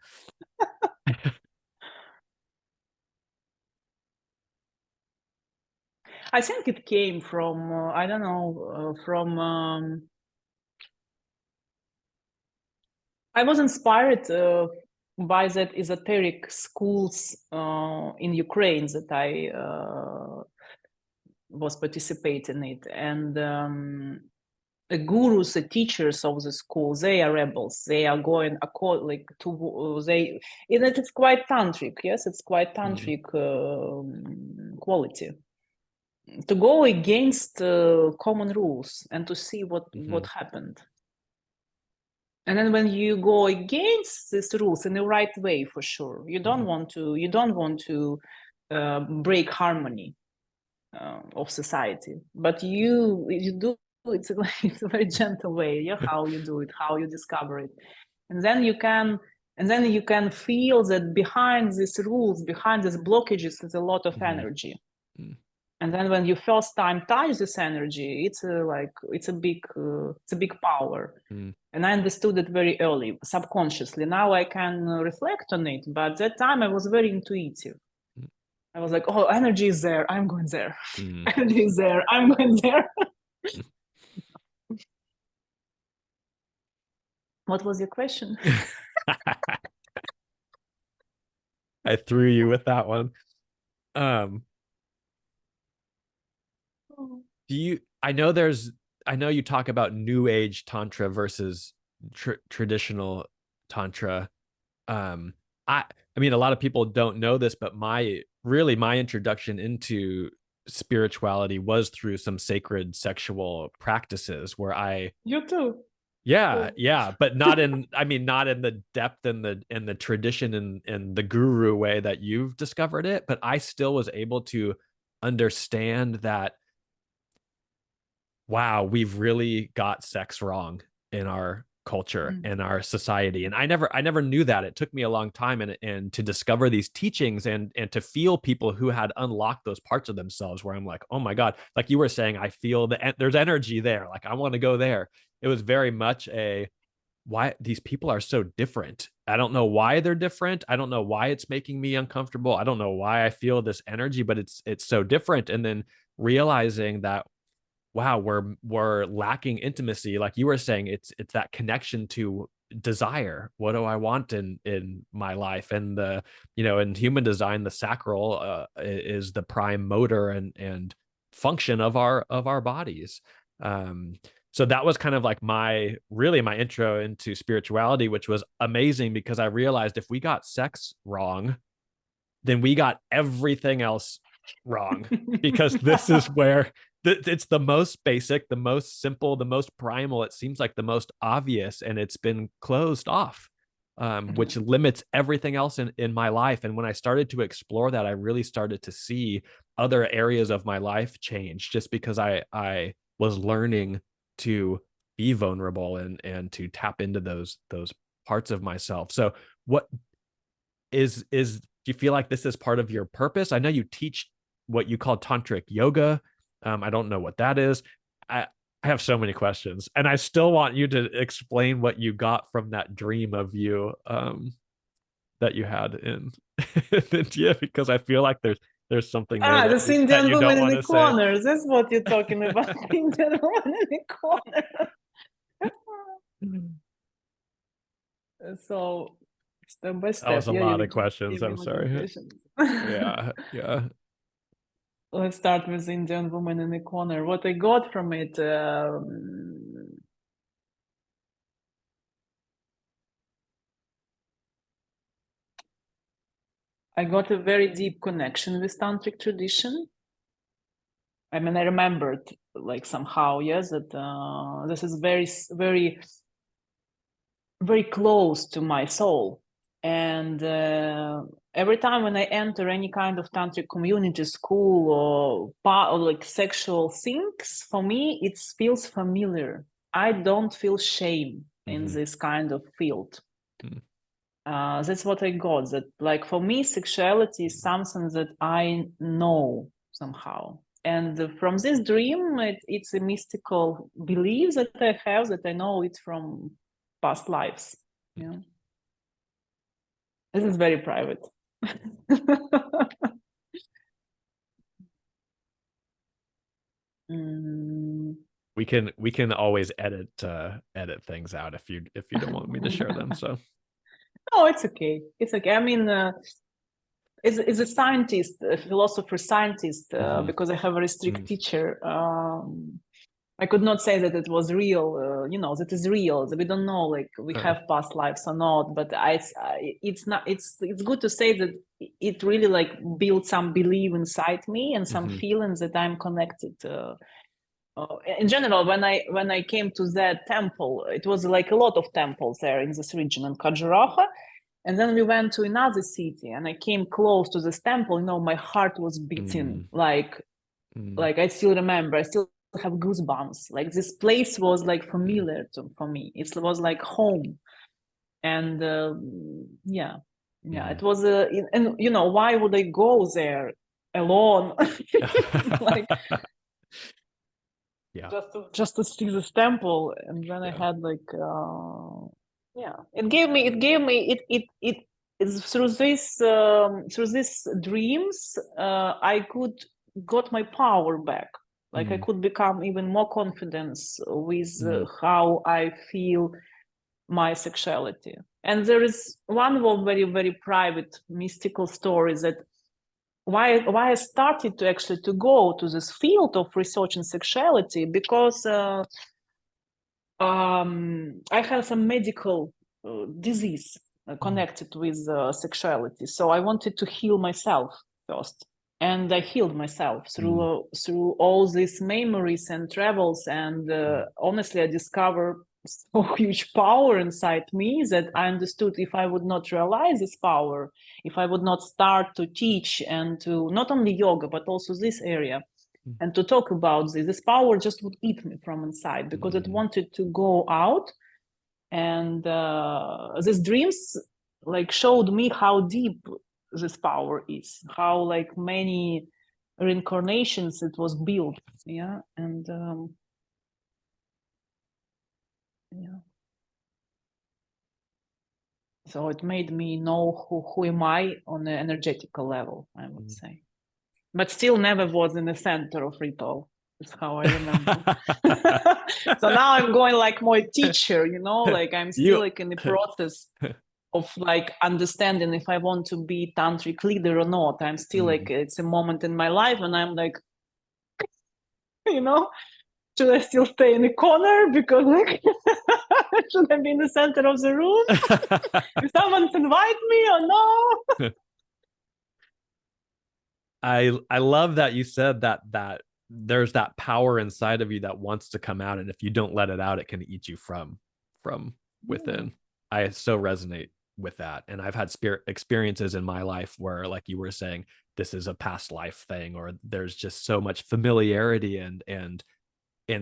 I think it came from I don't know, I was inspired by that esoteric schools in Ukraine that I was participating in it, and the gurus, the teachers of the school, they are rebels. They are going it's quite tantric. Yes, it's quite tantric quality, to go against common rules and to see what happened. And then when you go against these rules in the right way, for sure, you don't want to break harmony of society, but you do. It's a very gentle way, how you do it, how you discover it, and then you can feel that behind these rules, behind these blockages, is a lot of energy. And then when you first time touch this energy, it's a big power. And I understood it very early, subconsciously. Now I can reflect on it, but at that time I was very intuitive. I was like, oh, energy is there, I'm going there. Energy is there, I'm going there. What was your question? I threw you with that one. I know you talk about New Age Tantra versus traditional tantra. I mean, a lot of people don't know this, but my introduction into spirituality was through some sacred sexual practices where You too. yeah, but not in the depth and the tradition and the guru way that you've discovered it, but I still was able to understand that, wow, we've really got sex wrong in our culture and our society. And I never knew that. It took me a long time and to discover these teachings and to feel people who had unlocked those parts of themselves where I'm like, oh my God, like you were saying, I feel there's energy there. Like I want to go there. It was very much why these people are so different. I don't know why they're different. I don't know why it's making me uncomfortable. I don't know why I feel this energy, but it's so different. And then realizing that, wow, we're lacking intimacy. Like you were saying, it's that connection to desire. What do I want in my life? And in human design, the sacral is the prime motor and function of our bodies. So that was kind of like my intro into spirituality, which was amazing because I realized if we got sex wrong, then we got everything else wrong, because this is where it's the most basic, the most simple, the most primal. It seems like the most obvious, and it's been closed off, which limits everything else in my life. And when I started to explore that, I really started to see other areas of my life change just because I was learning to be vulnerable and to tap into those parts of myself. So what is do you feel like this is part of your purpose? I know you teach what you call tantric yoga. I don't know what that is. I have so many questions, and I still want you to explain what you got from that dream of you that you had in India, because I feel like there's something there this that Indian you woman don't in want the to say. corner. That's what you're talking about. Indian woman in the corner. So step by step. That was a Yeah, lot you of questions. give me I'm a lot of sorry. questions. Yeah. Let's start with Indian woman in the corner. What I got from it, I got a very deep connection with tantric tradition. I mean, I remembered like somehow, yes, that this is very, very, very close to my soul. And every time when I enter any kind of tantric community, school, or like sexual things, for me, it feels familiar. I don't feel shame in this kind of field. That's what I got. That, like, for me, sexuality is something that I know somehow. And from this dream, it's a mystical belief that I have, that I know it from past lives. Yeah. This is very private. We can always edit things out if you don't want me to share them. So no, it's okay. It's okay. I mean, as a scientist, a philosopher scientist, because I have a very strict teacher, I could not say that it was real, that is real. We don't know, like, we have past lives or not, but it's not, it's good to say that it really like built some belief inside me and some feelings that I'm connected. In general, when I came to that temple, it was like a lot of temples there in this region in Khajuraho. And then we went to another city and I came close to this temple, my heart was beating like I still remember, I still have goosebumps. Like, this place was like familiar for me. It was like home. And it was and why would I go there alone? Like, just to see this temple. And then I had like it gave me it's through this dreams I got my power back. Like, I could become even more confidence with how I feel my sexuality. And there is one more very, very private mystical story that why I started to actually to go to this field of research in sexuality, because I have some medical disease connected with sexuality, so I wanted to heal myself first, and I healed myself through all these memories and travels, and honestly, I discovered so huge power inside me that I understood if I would not realize this power, if I would not start to teach and to not only yoga but also this area, and to talk about this power just would eat me from inside because it wanted to go out. And these dreams like showed me how deep this power is, how like many reincarnations it was built. Yeah. And yeah. So it made me know who am I on an energetical level, I would say. But still never was in the center of ritual. That's how I remember. So now I'm going like more teacher, you know, like I'm still like in the process of like understanding if I want to be tantric leader or not. I'm still like, it's a moment in my life and I'm like, you know, should I still stay in the corner because like should I be in the center of the room? If someone's invite me or no? I love that you said that there's that power inside of you that wants to come out, and if you don't let it out, it can eat you from within. I so resonate with that, and I've had experiences in my life where, like you were saying, this is a past life thing, or there's just so much familiarity and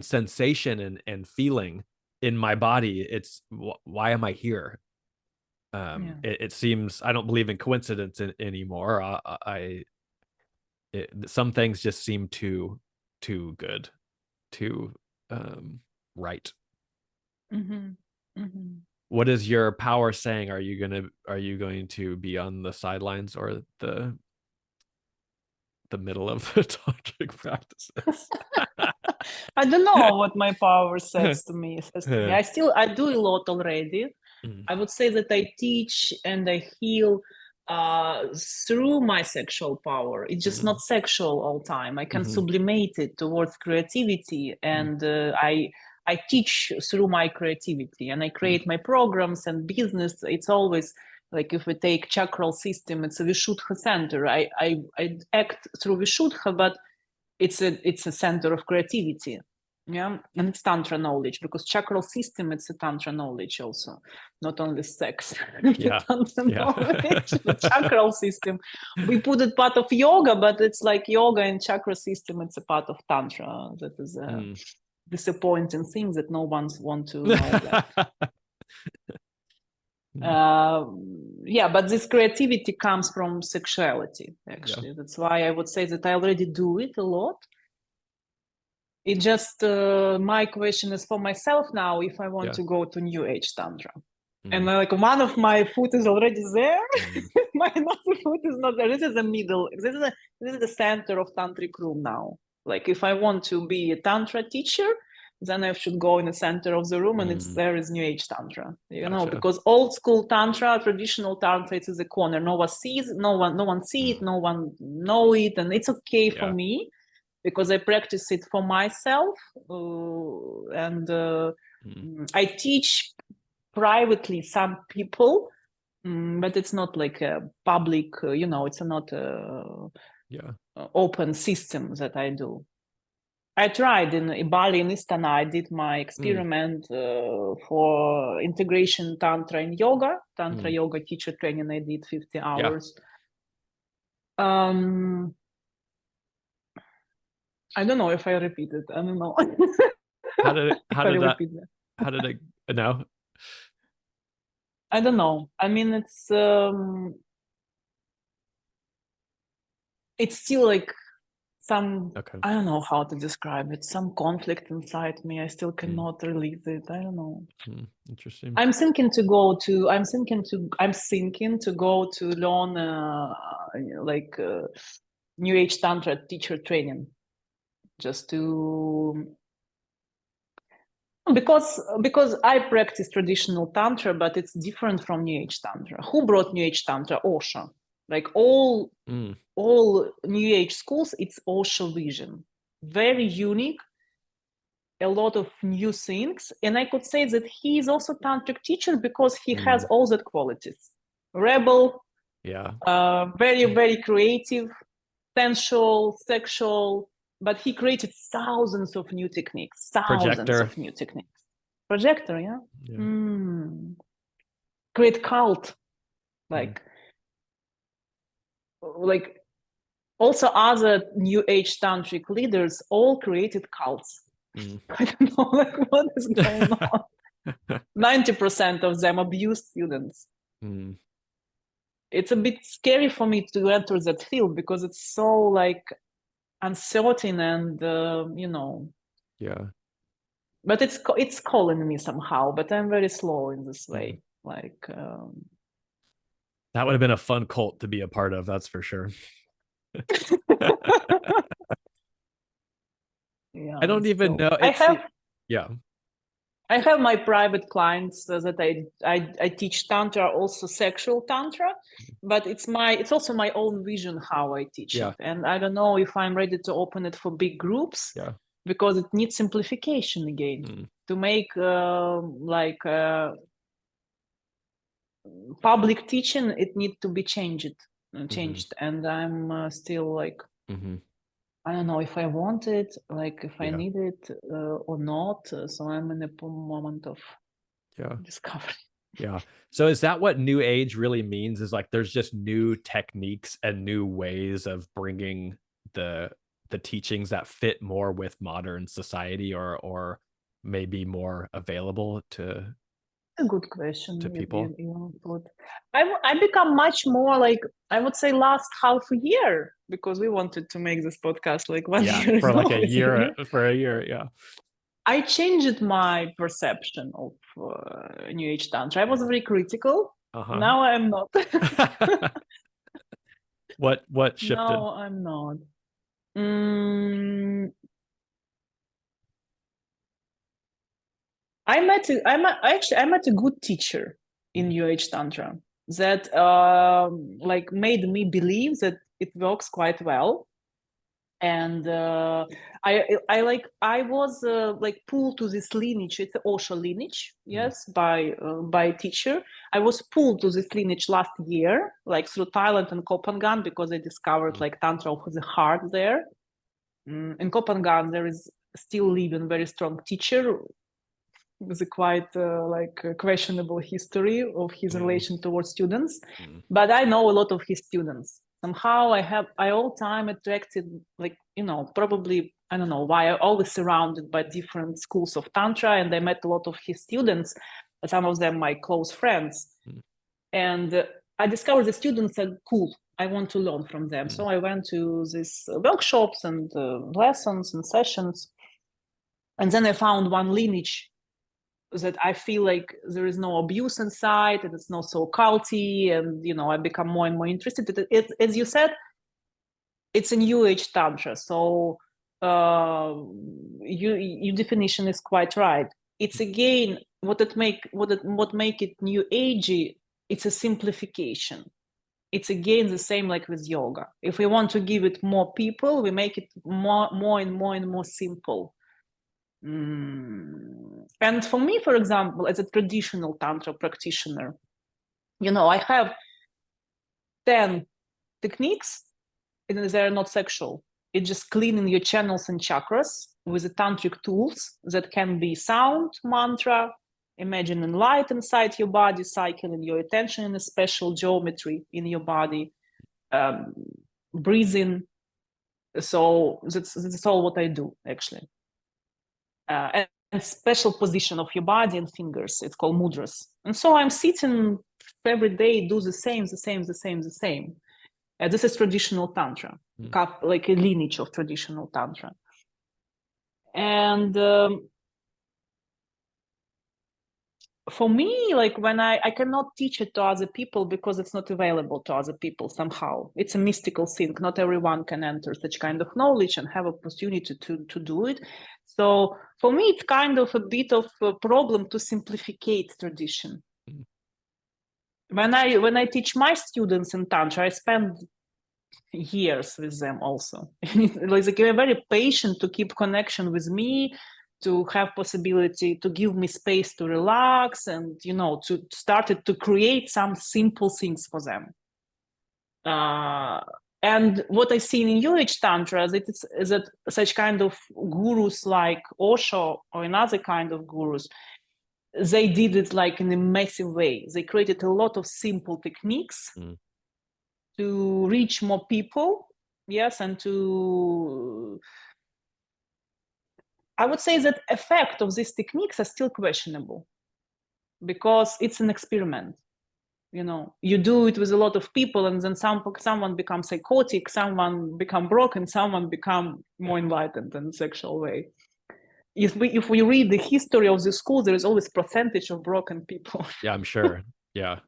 sensation and feeling in my body. It's why am I here? It seems I don't believe in coincidence anymore. Some things just seem too good, too right. What is your power saying? Are you going to be on the sidelines or the middle of the tantric practices? I don't know what my power says to me. I do a lot already. I would say that I teach and I heal through my sexual power. It's just not sexual all time. I can sublimate it towards creativity, and I teach through my creativity, and I create my programs and business. It's always like if we take chakral system, it's a Vishuddha center. I act through Vishuddha, but it's a center of creativity. Yeah, and it's tantra knowledge because chakral system, it's a tantra knowledge also, not only sex. Tantra knowledge, the chakral system. We put it part of yoga, but it's like yoga and chakra system. It's a part of tantra. That is a disappointing thing that no one's want to know that. But this creativity comes from sexuality, actually. That's why I would say that I already do it a lot. It just my question is for myself now if I want to go to New Age Tantra. And like one of my foot is already there, my other foot is not there. This is the middle. This is the center of tantric room now. Like if I want to be a tantra teacher, then I should go in the center of the room, and there is New Age Tantra. You know, because old school Tantra, traditional Tantra, it's in the corner. No one sees, no one see it, no one know it, and it's okay for me because I practice it for myself, and I teach privately some people, but it's not like a public. It's not a open system that I do. I tried in Bali and Istana. I did my experiment for integration Tantra in yoga. Tantra yoga teacher training. I did 50 hours. I don't know if I repeated. I don't know. How did it no? I don't know. I mean, it's still like some, I don't know how to describe it, some conflict inside me. I still cannot release it. I don't know. Interesting. I'm thinking to go to learn New Age Tantra teacher training, just to because I practice traditional Tantra, but it's different from New Age Tantra. Who brought New Age Tantra? Osho. Like all New Age schools, it's Osho vision. Very unique. a lot of new things. And I could say that he is also tantric teacher because he has all that qualities. Rebel, very, very creative, sensual, sexual, but he created thousands of new techniques, of new techniques. Projector, yeah. Great cult, like also other new age tantric leaders all created cults. I don't know, like, what is going on. 90% of them abuse students. It's a bit scary for me to enter that field because it's so like uncertain and but it's calling me somehow, but I'm very slow in this way. Like that would have been a fun cult to be a part of, that's for sure. I don't even know. I have my private clients that I teach tantra, also sexual tantra, but it's also my own vision how I teach it, and I don't know if I'm ready to open it for big groups because it needs simplification again to make public teaching. It needs to be changed, and I'm still like. I don't know if I want it, like if I need it or not. So I'm in a moment of discovery. So is that what new age really means? Is like there's just new techniques and new ways of bringing the teachings that fit more with modern society, or maybe more available to a good question to people? I become much more like, I would say, last half a year, because we wanted to make this podcast like 1 year for ago, like a year. I changed my perception of New Age Tantra. I was very critical. Now I'm not. What shifted? No, I'm not. I met a good teacher in New Age Tantra that like made me believe that it works quite well. And I was like pulled to this lineage. It's Osho lineage, yes, by teacher. I was pulled to this lineage last year, like through Thailand and Copenhagen, because I discovered like Tantra of the heart there. In Copenhagen, there is still living very strong teacher with a quite questionable history of his relation towards students. But I know a lot of his students. Somehow I all time attracted, like, probably, I don't know why, I always surrounded by different schools of Tantra, and I met a lot of his students, some of them my close friends. And I discovered the students are cool. I want to learn from them. So I went to these workshops and lessons and sessions. And then I found one lineage that I feel like there is no abuse inside, and it's not so culty, and I become more and more interested. As you said, it's a New Age Tantra, so your definition is quite right. It's again what make it New Agey. It's a simplification. It's again the same like with yoga. If we want to give it more people, we make it more and more simple. And for me, for example, as a traditional Tantra practitioner, I have 10 techniques, and they're not sexual. It's just cleaning your channels and chakras with the tantric tools that can be sound, mantra, imagining light inside your body, cycling your attention in a special geometry in your body, breathing. So that's all what I do, actually. And special position of your body and fingers. It's called mudras. And so I'm sitting every day, do the same. This is traditional Tantra, like a lineage of traditional Tantra. And for me, like when I cannot teach it to other people because it's not available to other people somehow. It's a mystical thing. Not everyone can enter such kind of knowledge and have opportunity to do it. So for me, it's kind of a bit of a problem to simplificate tradition. When I teach my students in Tantra, I spend years with them also. Like they're very patient to keep connection with me, to have possibility to give me space to relax and, to started to create some simple things for them. And what I see in New Age Tantra is that such kind of gurus like Osho or another kind of gurus, they did it like in a massive way. They created a lot of simple techniques to reach more people, yes, and I would say that effect of these techniques are still questionable because it's an experiment. You do it with a lot of people, and then someone becomes psychotic, someone become broken, someone become more enlightened in a sexual way. If we read the history of the school, there is always percentage of broken people. Yeah, I'm sure. Yeah.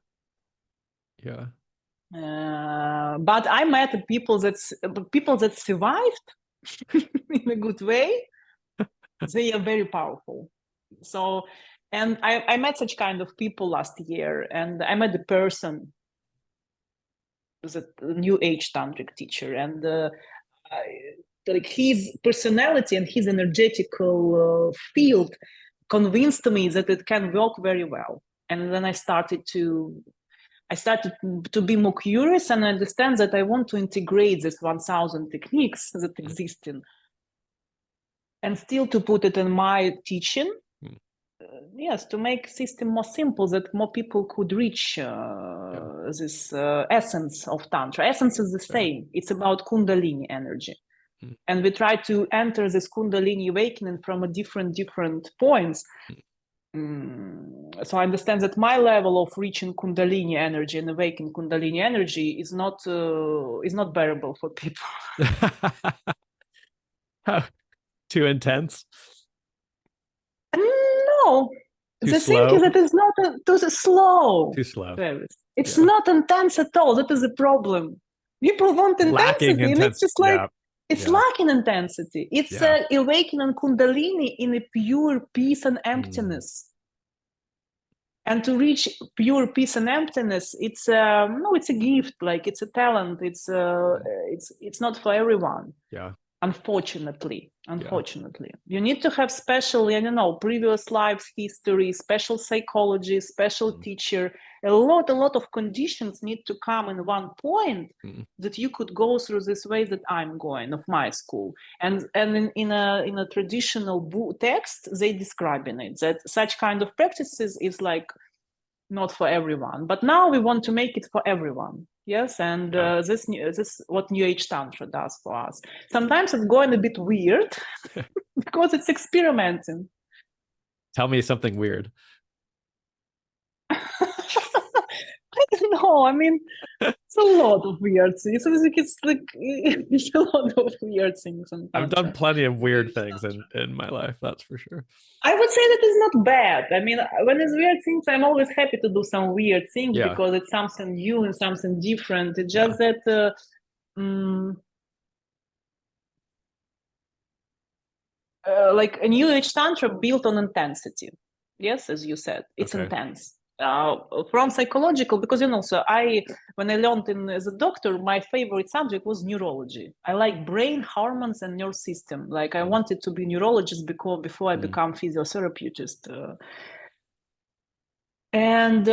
But I met people that survived in a good way. They are very powerful. So, and I met such kind of people last year, and I met a person who's a New Age Tantric teacher, and like his personality and his energetical field convinced me that it can work very well. And then I started to be more curious and understand that I want to integrate this 1,000 techniques that exist in, and still to put it in my teaching. Yes, to make system more simple, that more people could reach this essence of Tantra. Essence is the same. It's about Kundalini energy. And we try to enter this Kundalini awakening from a different points. So I understand that my level of reaching Kundalini energy and awakening Kundalini energy is not bearable for people. Too intense? No. The slow? thing is that it's not too slow. Too slow. It's not intense at all. That is a problem. People want intensity, and it's just like it's lacking intensity. It's awakening Kundalini in a pure peace and emptiness. And to reach pure peace and emptiness, it's a gift. Like it's a talent. It's not for everyone. Yeah. Unfortunately, you need to have special, previous lives history, special psychology, special teacher. A lot of conditions need to come in one point that you could go through this way that I'm going of my school. And in a traditional text, they describe in it that such kind of practices is like not for everyone. But now we want to make it for everyone. Yes, and this is what New Age Tantra does for us. Sometimes it's going a bit weird because it's experimenting. Tell me something weird. I don't know. I mean, it's a lot of weird things. It's a lot of weird things. I've done plenty of weird things in my life, that's for sure. I would say that is not bad. I mean, when it's weird things, I'm always happy to do some weird things because it's something new and something different. It's just that like a New Age Tantra built on intensity. Yes, as you said, it's intense. From psychological, because so when I learned as a doctor, my favorite subject was neurology. I like brain, hormones, and nerve system. Like I wanted to be neurologist before I become physiotherapist. And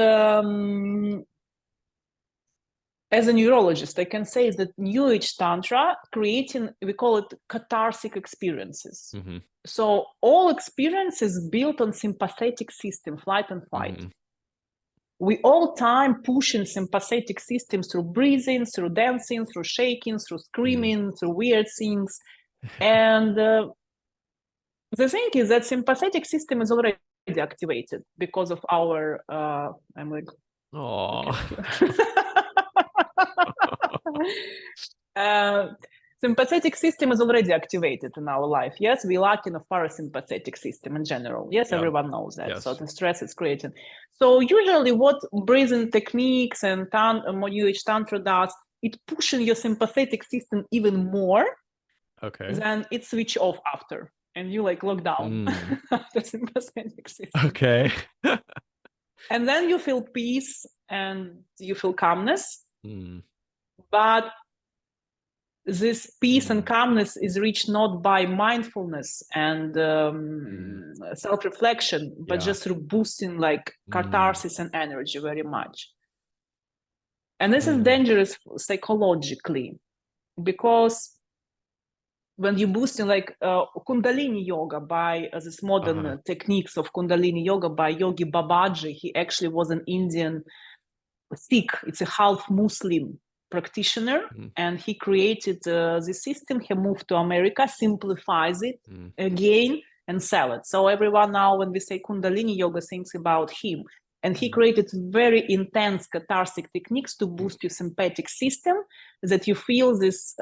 as a neurologist, I can say that New Age Tantra creating, we call it cathartic experiences. So all experiences built on sympathetic system, flight and fight. We all time pushing sympathetic systems through breathing, through dancing, through shaking, through screaming, through weird things. And the thing is that sympathetic system is already activated because of our, I'm like, sympathetic system is already activated in our life. Yes, we lack in a parasympathetic system in general. Yes, everyone knows that. So the stress is created. So usually what breathing techniques and New Age Tantra does, it pushes your sympathetic system even more than it switch off after. And you like lock down the sympathetic system. And then you feel peace and you feel calmness. But this peace and calmness is reached not by mindfulness and self-reflection, but just through boosting like catharsis and energy very much. And this is dangerous psychologically, because when you're boosting like Kundalini yoga by this modern techniques of Kundalini yoga by Yogi Babaji, he actually was an Indian Sikh, it's a half Muslim practitioner, and he created the system. He moved to America, simplifies it again, and sell it. So everyone now, when we say Kundalini yoga, thinks about him. And he created very intense cathartic techniques to boost your sympathetic system, that you feel this,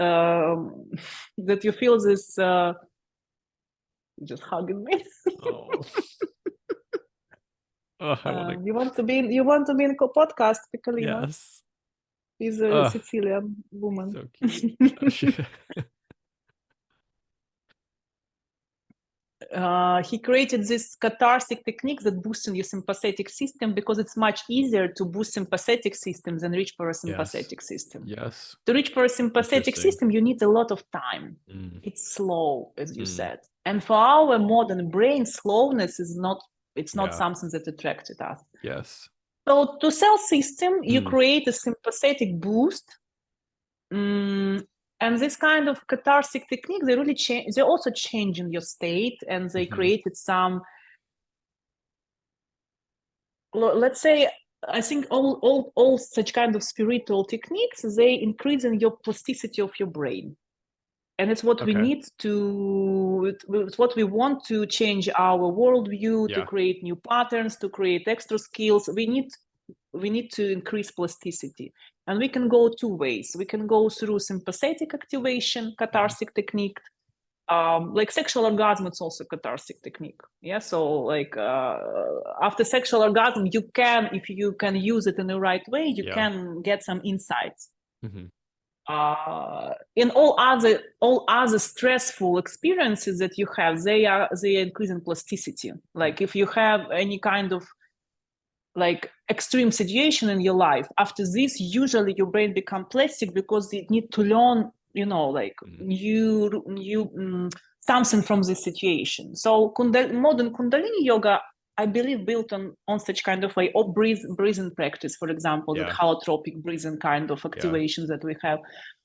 just hugging me. You want to be in podcast, Piccolino? Yes. He's a Sicilian woman. So cute. He created this cathartic techniques that boosting your sympathetic system, because it's much easier to boost sympathetic system than reach parasympathetic system. Yes. To reach parasympathetic system, you need a lot of time. It's slow, as you said. And for our modern brain, slowness is not something that attracted us. Yes. So to sell system, you create a sympathetic boost. And this kind of cathartic technique, they really change. They also change in your state, and they created some. Let's say, I think all such kind of spiritual techniques, they increase in your plasticity of your brain, and it's what we need to. It's what we want to change our worldview, to create new patterns, to create extra skills. We need to increase plasticity. And we can go two ways. We can go through sympathetic activation, cathartic technique. Like sexual orgasm, it's also cathartic technique. Yeah. So like after sexual orgasm, you can, if you can use it in the right way, you can get some insights. In all other stressful experiences that you have, they are increasing plasticity. Like if you have any kind of like extreme situation in your life, after this, usually your brain become plastic, because you need to learn, like new something from this situation. So modern Kundalini yoga, I believe, built on such kind of way, or breathing practice, for example, the holotropic breathing kind of activations that we have.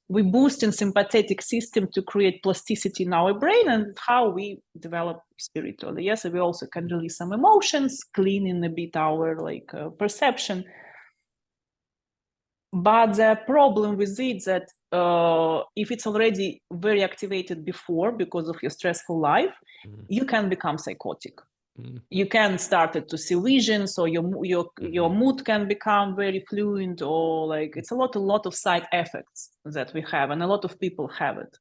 We boost in sympathetic system to create plasticity in our brain, and how we develop spiritually. Yes, we also can release some emotions, cleaning a bit our perception. But the problem with it that if it's already very activated before because of your stressful life, you can become psychotic. You can start to see visions, or your mood can become very fluent, or like it's a lot of side effects that we have, and a lot of people have it.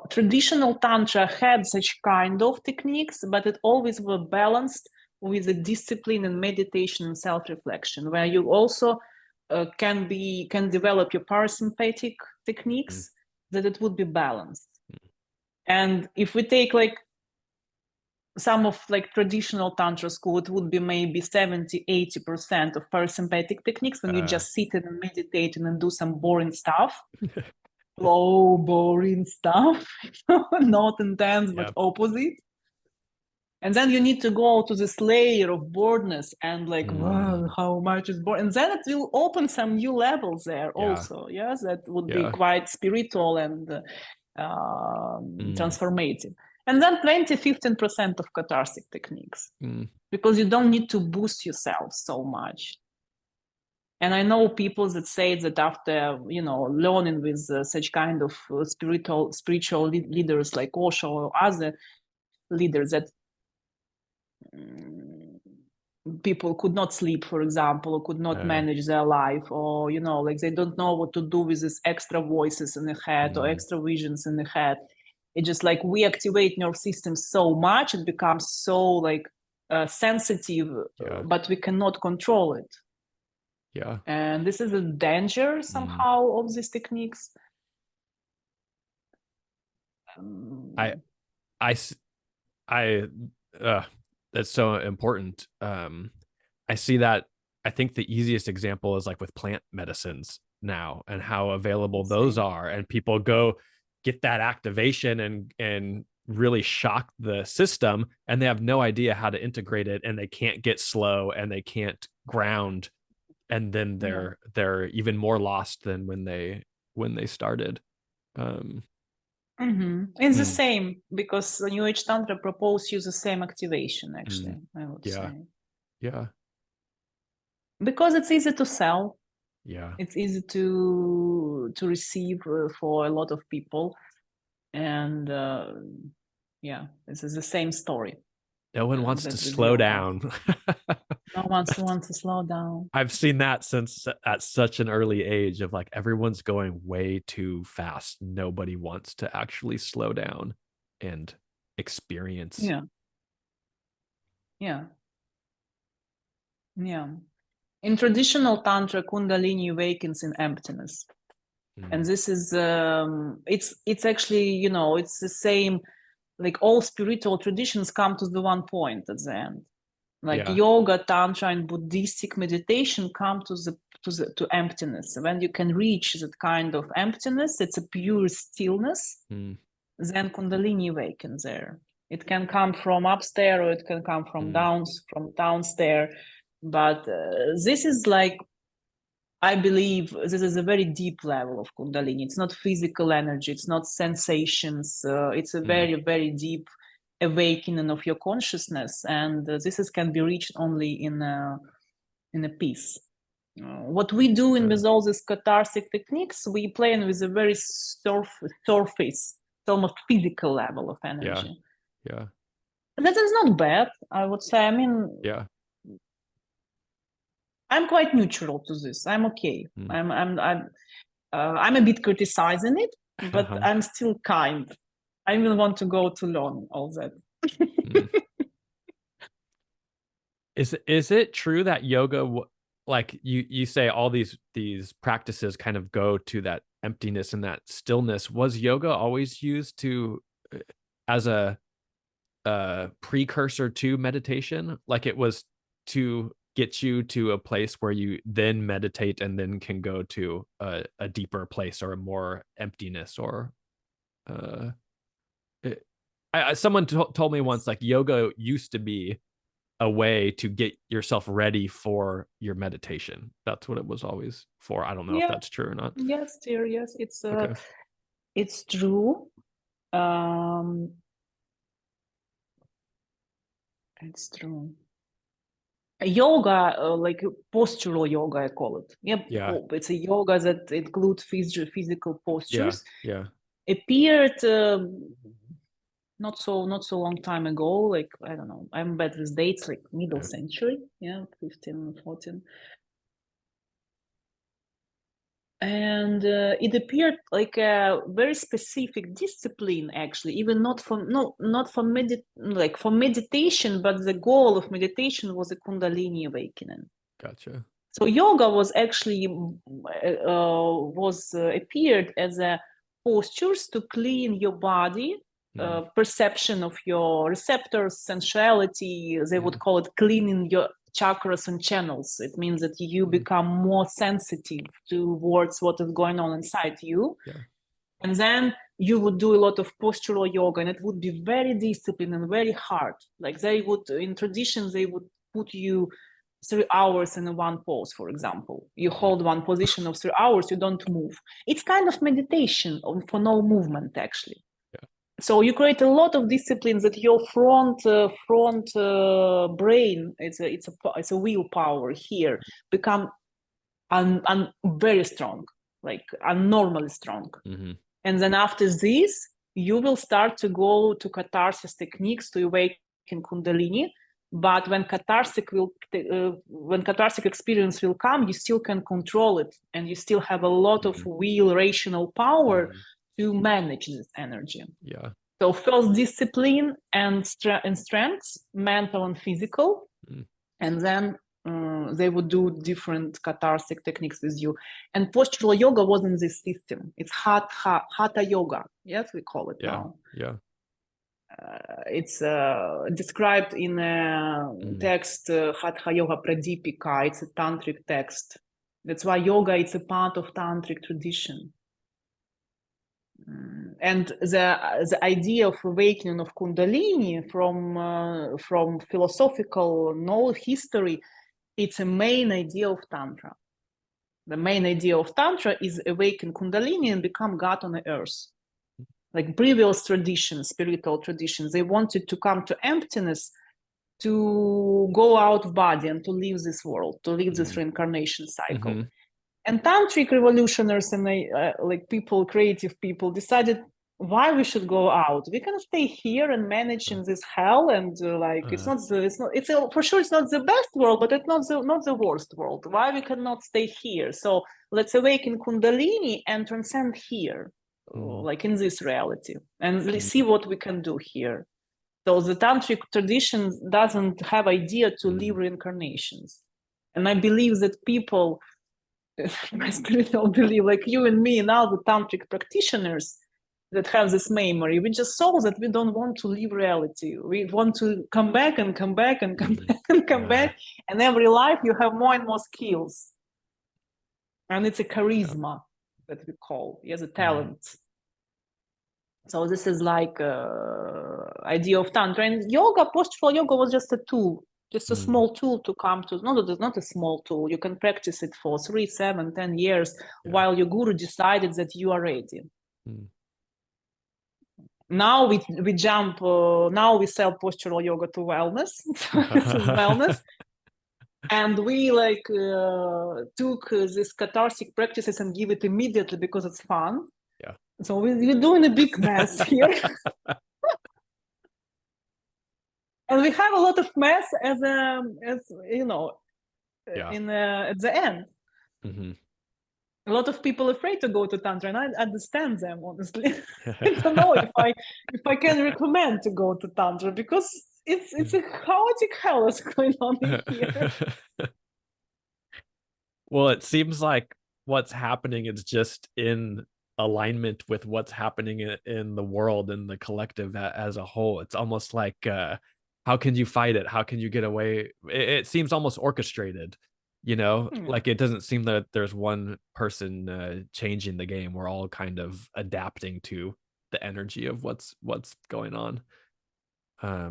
Traditional Tantra had such kind of techniques, but it always were balanced with the discipline and meditation and self-reflection, where you also can develop your parasympathetic techniques, that it would be balanced. And if we take like some of like traditional Tantra school, it would be maybe 70-80% of parasympathetic techniques, when you just sit and meditate and do some boring stuff. Slow, boring stuff, not intense, but opposite. And then you need to go to this layer of boredness and like, wow, how much is bored. And then it will open some new levels there also. Yes, that would be quite spiritual and transformative. And then 20-15% of cathartic techniques, because you don't need to boost yourself so much. And I know people that say that after, learning with such kind of spiritual leaders like Osho or other leaders, that people could not sleep, for example, or could not manage their life, or, like they don't know what to do with these extra voices in the head or extra visions in the head. It's just like we activate nerve system so much, it becomes so like sensitive, but we cannot control it. Yeah. And this is a danger somehow of these techniques. That's so important. I see that. I think the easiest example is like with plant medicines now and how available those are, and people go get that activation and really shock the system, and they have no idea how to integrate it, and they can't get slow, and they can't ground, and then they're even more lost than when they started. It's the same, because the New Age Tantra proposes you the same activation, actually, I would say. Yeah. Because it's easy to sell. Yeah. It's easy to receive for a lot of people. And this is the same story. No one wants to slow down. No one wants to slow down. I've seen that since at such an early age of like, everyone's going way too fast. Nobody wants to actually slow down and experience. Yeah. In traditional Tantra, Kundalini awakens in emptiness. And this is, it's actually, it's the same, like all spiritual traditions come to the one point at the end. Like yoga, Tantra, and Buddhistic meditation come to emptiness. When you can reach that kind of emptiness, it's a pure stillness, then Kundalini awakens there. It can come from upstairs, or it can come from downstairs. But this is like, I believe this is a very deep level of Kundalini. It's not physical energy. It's not sensations. It's a very, very deep awakening of your consciousness. And this can be reached only in a peace. What we do with all these cathartic techniques, we play with a very surface, almost physical level of energy. Yeah. That is not bad, I would say. I mean, I'm quite neutral to this. I'm okay. I'm a bit criticizing it, but I'm still kind. I will want to go to learn all that. Is it true that yoga, like you say, all these practices kind of go to that emptiness and that stillness? Was yoga always used to as a precursor to meditation? Like it was to get you to a place where you then meditate and then can go to a deeper place or a more emptiness, or someone told me once, like yoga used to be a way to get yourself ready for your meditation. That's what it was always for. I don't know if that's true or not. Yes, dear. Yes, it's true. It's true. Yoga, like postural yoga, I call it. It's a yoga that includes physical postures. Appeared not so long time ago. Like, I don't know. I'm bad with dates. Like middle century. 15, 14. And it appeared like a very specific discipline, actually, even not for meditation, but the goal of meditation was a Kundalini awakening. Gotcha. So yoga was actually appeared as a postures to clean your body, perception of your receptors, sensuality. They would call it cleaning your chakras and channels. It means that you become more sensitive towards what is going on inside you. And then you would do a lot of postural yoga, and it would be very disciplined and very hard. Like in traditions, they would put you 3 hours in one pose, for example. You hold one position of 3 hours, you don't move. It's kind of meditation for no movement, actually. So you create a lot of disciplines that your front brain, it's a willpower here, become very strong, like abnormally strong. And then after this, you will start to go to catharsis techniques to awaken Kundalini. But when cathartic experience will come, you still can control it, and you still have a lot of will, rational power to manage this energy. So first discipline and strengths, mental and physical, and then they would do different cathartic techniques with you. And postural yoga wasn't this system. It's hatha yoga. Yes, we call it now. It's described in a text, Hatha Yoga Pradipika. It's a tantric text. That's why yoga is a part of tantric tradition. And the idea of awakening of Kundalini from philosophical history, it's a main idea of Tantra. The main idea of Tantra is awaken Kundalini and become God on the earth. Like previous traditions, spiritual traditions, they wanted to come to emptiness, to go out of body and to leave this world, to leave this reincarnation cycle. And tantric revolutionaries and like people, creative people, decided why we should go out. We can stay here and manage in this hell, and for sure it's not the best world, but it's not the worst world. Why we cannot stay here? So let's awaken Kundalini and transcend here, like in this reality, and see what we can do here. So the tantric tradition doesn't have idea to leave reincarnations, and I believe that people, my spiritual belief, like you and me, now the tantric practitioners that have this memory, we just saw that we don't want to leave reality. We want to come back and come back and come back and come back. And every life you have more and more skills. And it's a charisma that we call, a talent. So this is like idea of Tantra. And yoga, postural yoga was just a tool. Just a small tool to come to. No, it's not a small tool. You can practice it for 3, 7, 10 years while your guru decided that you are ready. Now we jump. Now we sell postural yoga to wellness. This is wellness, and we took these cathartic practices and give it immediately because it's fun. Yeah. So we're doing a big mess here. And we have a lot of mess as you know, at the end. A lot of people afraid to go to Tantra, and I understand them, honestly. I don't know if I can recommend to go to Tantra, because it's a chaotic hell is going on in here. Well, it seems like what's happening is just in alignment with what's happening in the world and the collective as a whole. It's almost like how can you fight it? How can you get away? It seems almost orchestrated, like it doesn't seem that there's one person changing the game. We're all kind of adapting to the energy of what's going on. I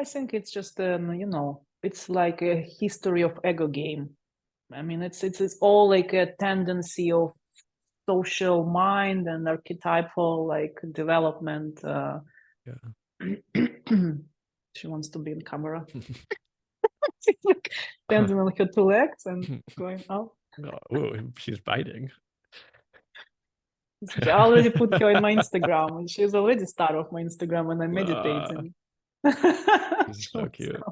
think it's just it's like a history of ego game. I mean, it's all like a tendency of social mind and archetypal development. She wants to be in camera. She's standing on her 2 legs and going out. Oh, she's biting. I already put her in my Instagram, and she's already star of my Instagram when I'm meditating. She's so cute.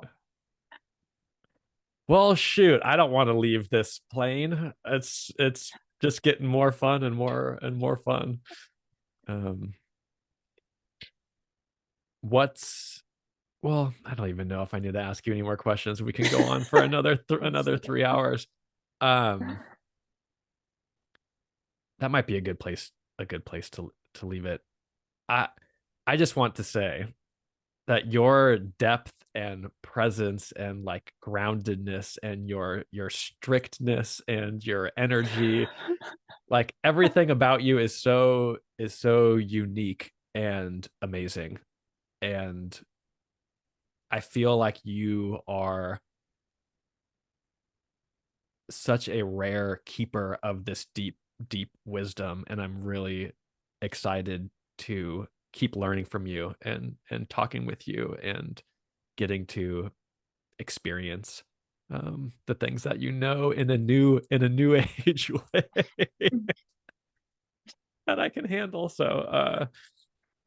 Well, shoot, I don't want to leave this plane. It's just getting more fun and more fun. Well, I don't even know if I need to ask you any more questions. We can go on for another 3 hours. That might be a good place to leave it. I just want to say that your depth and presence and like groundedness and your strictness and your energy, like everything about you is so unique and amazing. And I feel like you are such a rare keeper of this deep wisdom, and I'm really excited to keep learning from you and talking with you and getting to experience the things that in a new age way that I can handle. So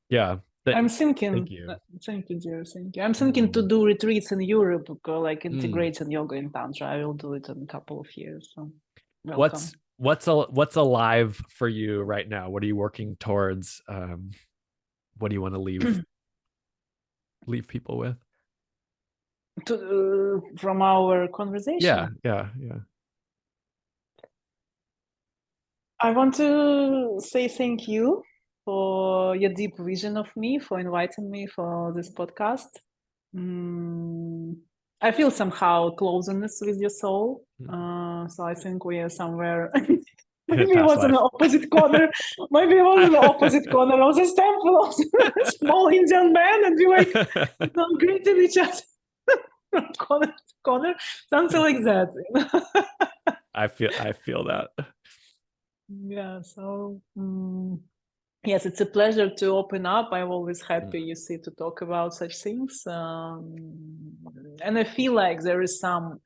yeah. I'm thinking. Thank you. Thank you, dear. Thank you. I'm thinking to do retreats in Europe, like integrating yoga and tantra. I will do it in a couple of years. So welcome. What's alive for you right now? What are you working towards? What do you want to leave people with? From our conversation. Yeah. I want to say thank you for your deep vision of me, for inviting me for this podcast. I feel somehow closeness with your soul. Mm. So I think we are somewhere. In Maybe a it was past in the life. opposite corner. Maybe it was in the opposite corner of this temple of a small Indian man, and we were greeting each other from corner to corner, something like that. I feel that. Yeah. So yes, it's a pleasure to open up. I'm always happy, you see, to talk about such things, and I feel like there is something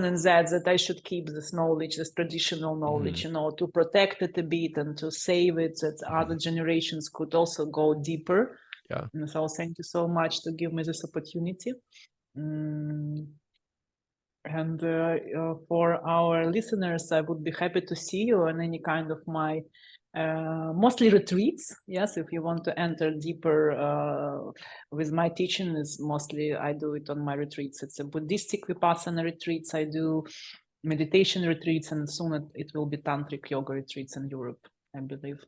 in that I should keep this knowledge, this traditional knowledge, to protect it a bit and to save it, that other generations could also go deeper. Yeah. And so thank you so much to give me this opportunity. And for our listeners, I would be happy to see you on any kind of my mostly retreats. Yes, if you want to enter deeper with my teaching, is mostly I do it on my retreats. It's a Buddhistic Vipassana retreats. I do meditation retreats, and soon it will be Tantric yoga retreats in Europe, I believe.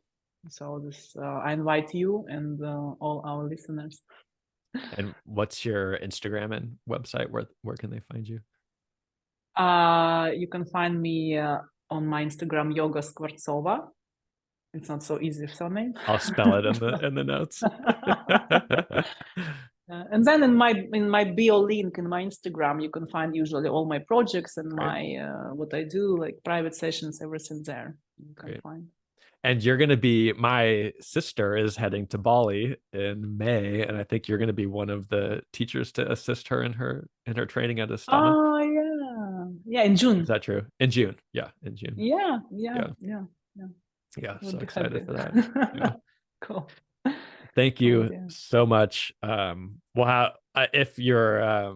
So this I invite you and all our listeners. And what's your Instagram and website? Where can they find you? You can find me on my Instagram, Yoga Skvortsova. It's not so easy surname. I'll spell it in the notes. And then in my bio link in my Instagram, you can find usually all my projects and my what I do, like private sessions, everything there. You can find. And you're going to be, my sister is heading to Bali in May, and I think you're going to be one of the teachers to assist her in her training at Astana. Oh yeah, in June. Is that true? In June, yeah, in June. Yeah. So excited for that. Yeah. Cool. Thank you so much. Well, if you're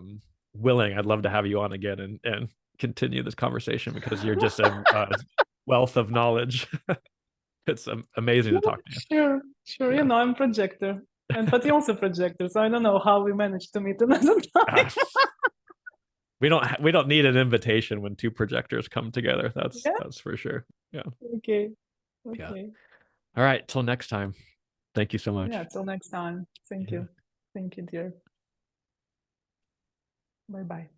willing, I'd love to have you on again and continue this conversation, because you're just a wealth of knowledge. It's amazing to talk to you. Sure. Yeah. I'm projector, but you're also projector, so I don't know how we managed to meet another time. We don't need an invitation when two projectors come together. That's for sure. Yeah. Okay. Yeah. All right. Till next time. Thank you so much. Yeah. Till next time. Thank you. Thank you, dear. Bye-bye.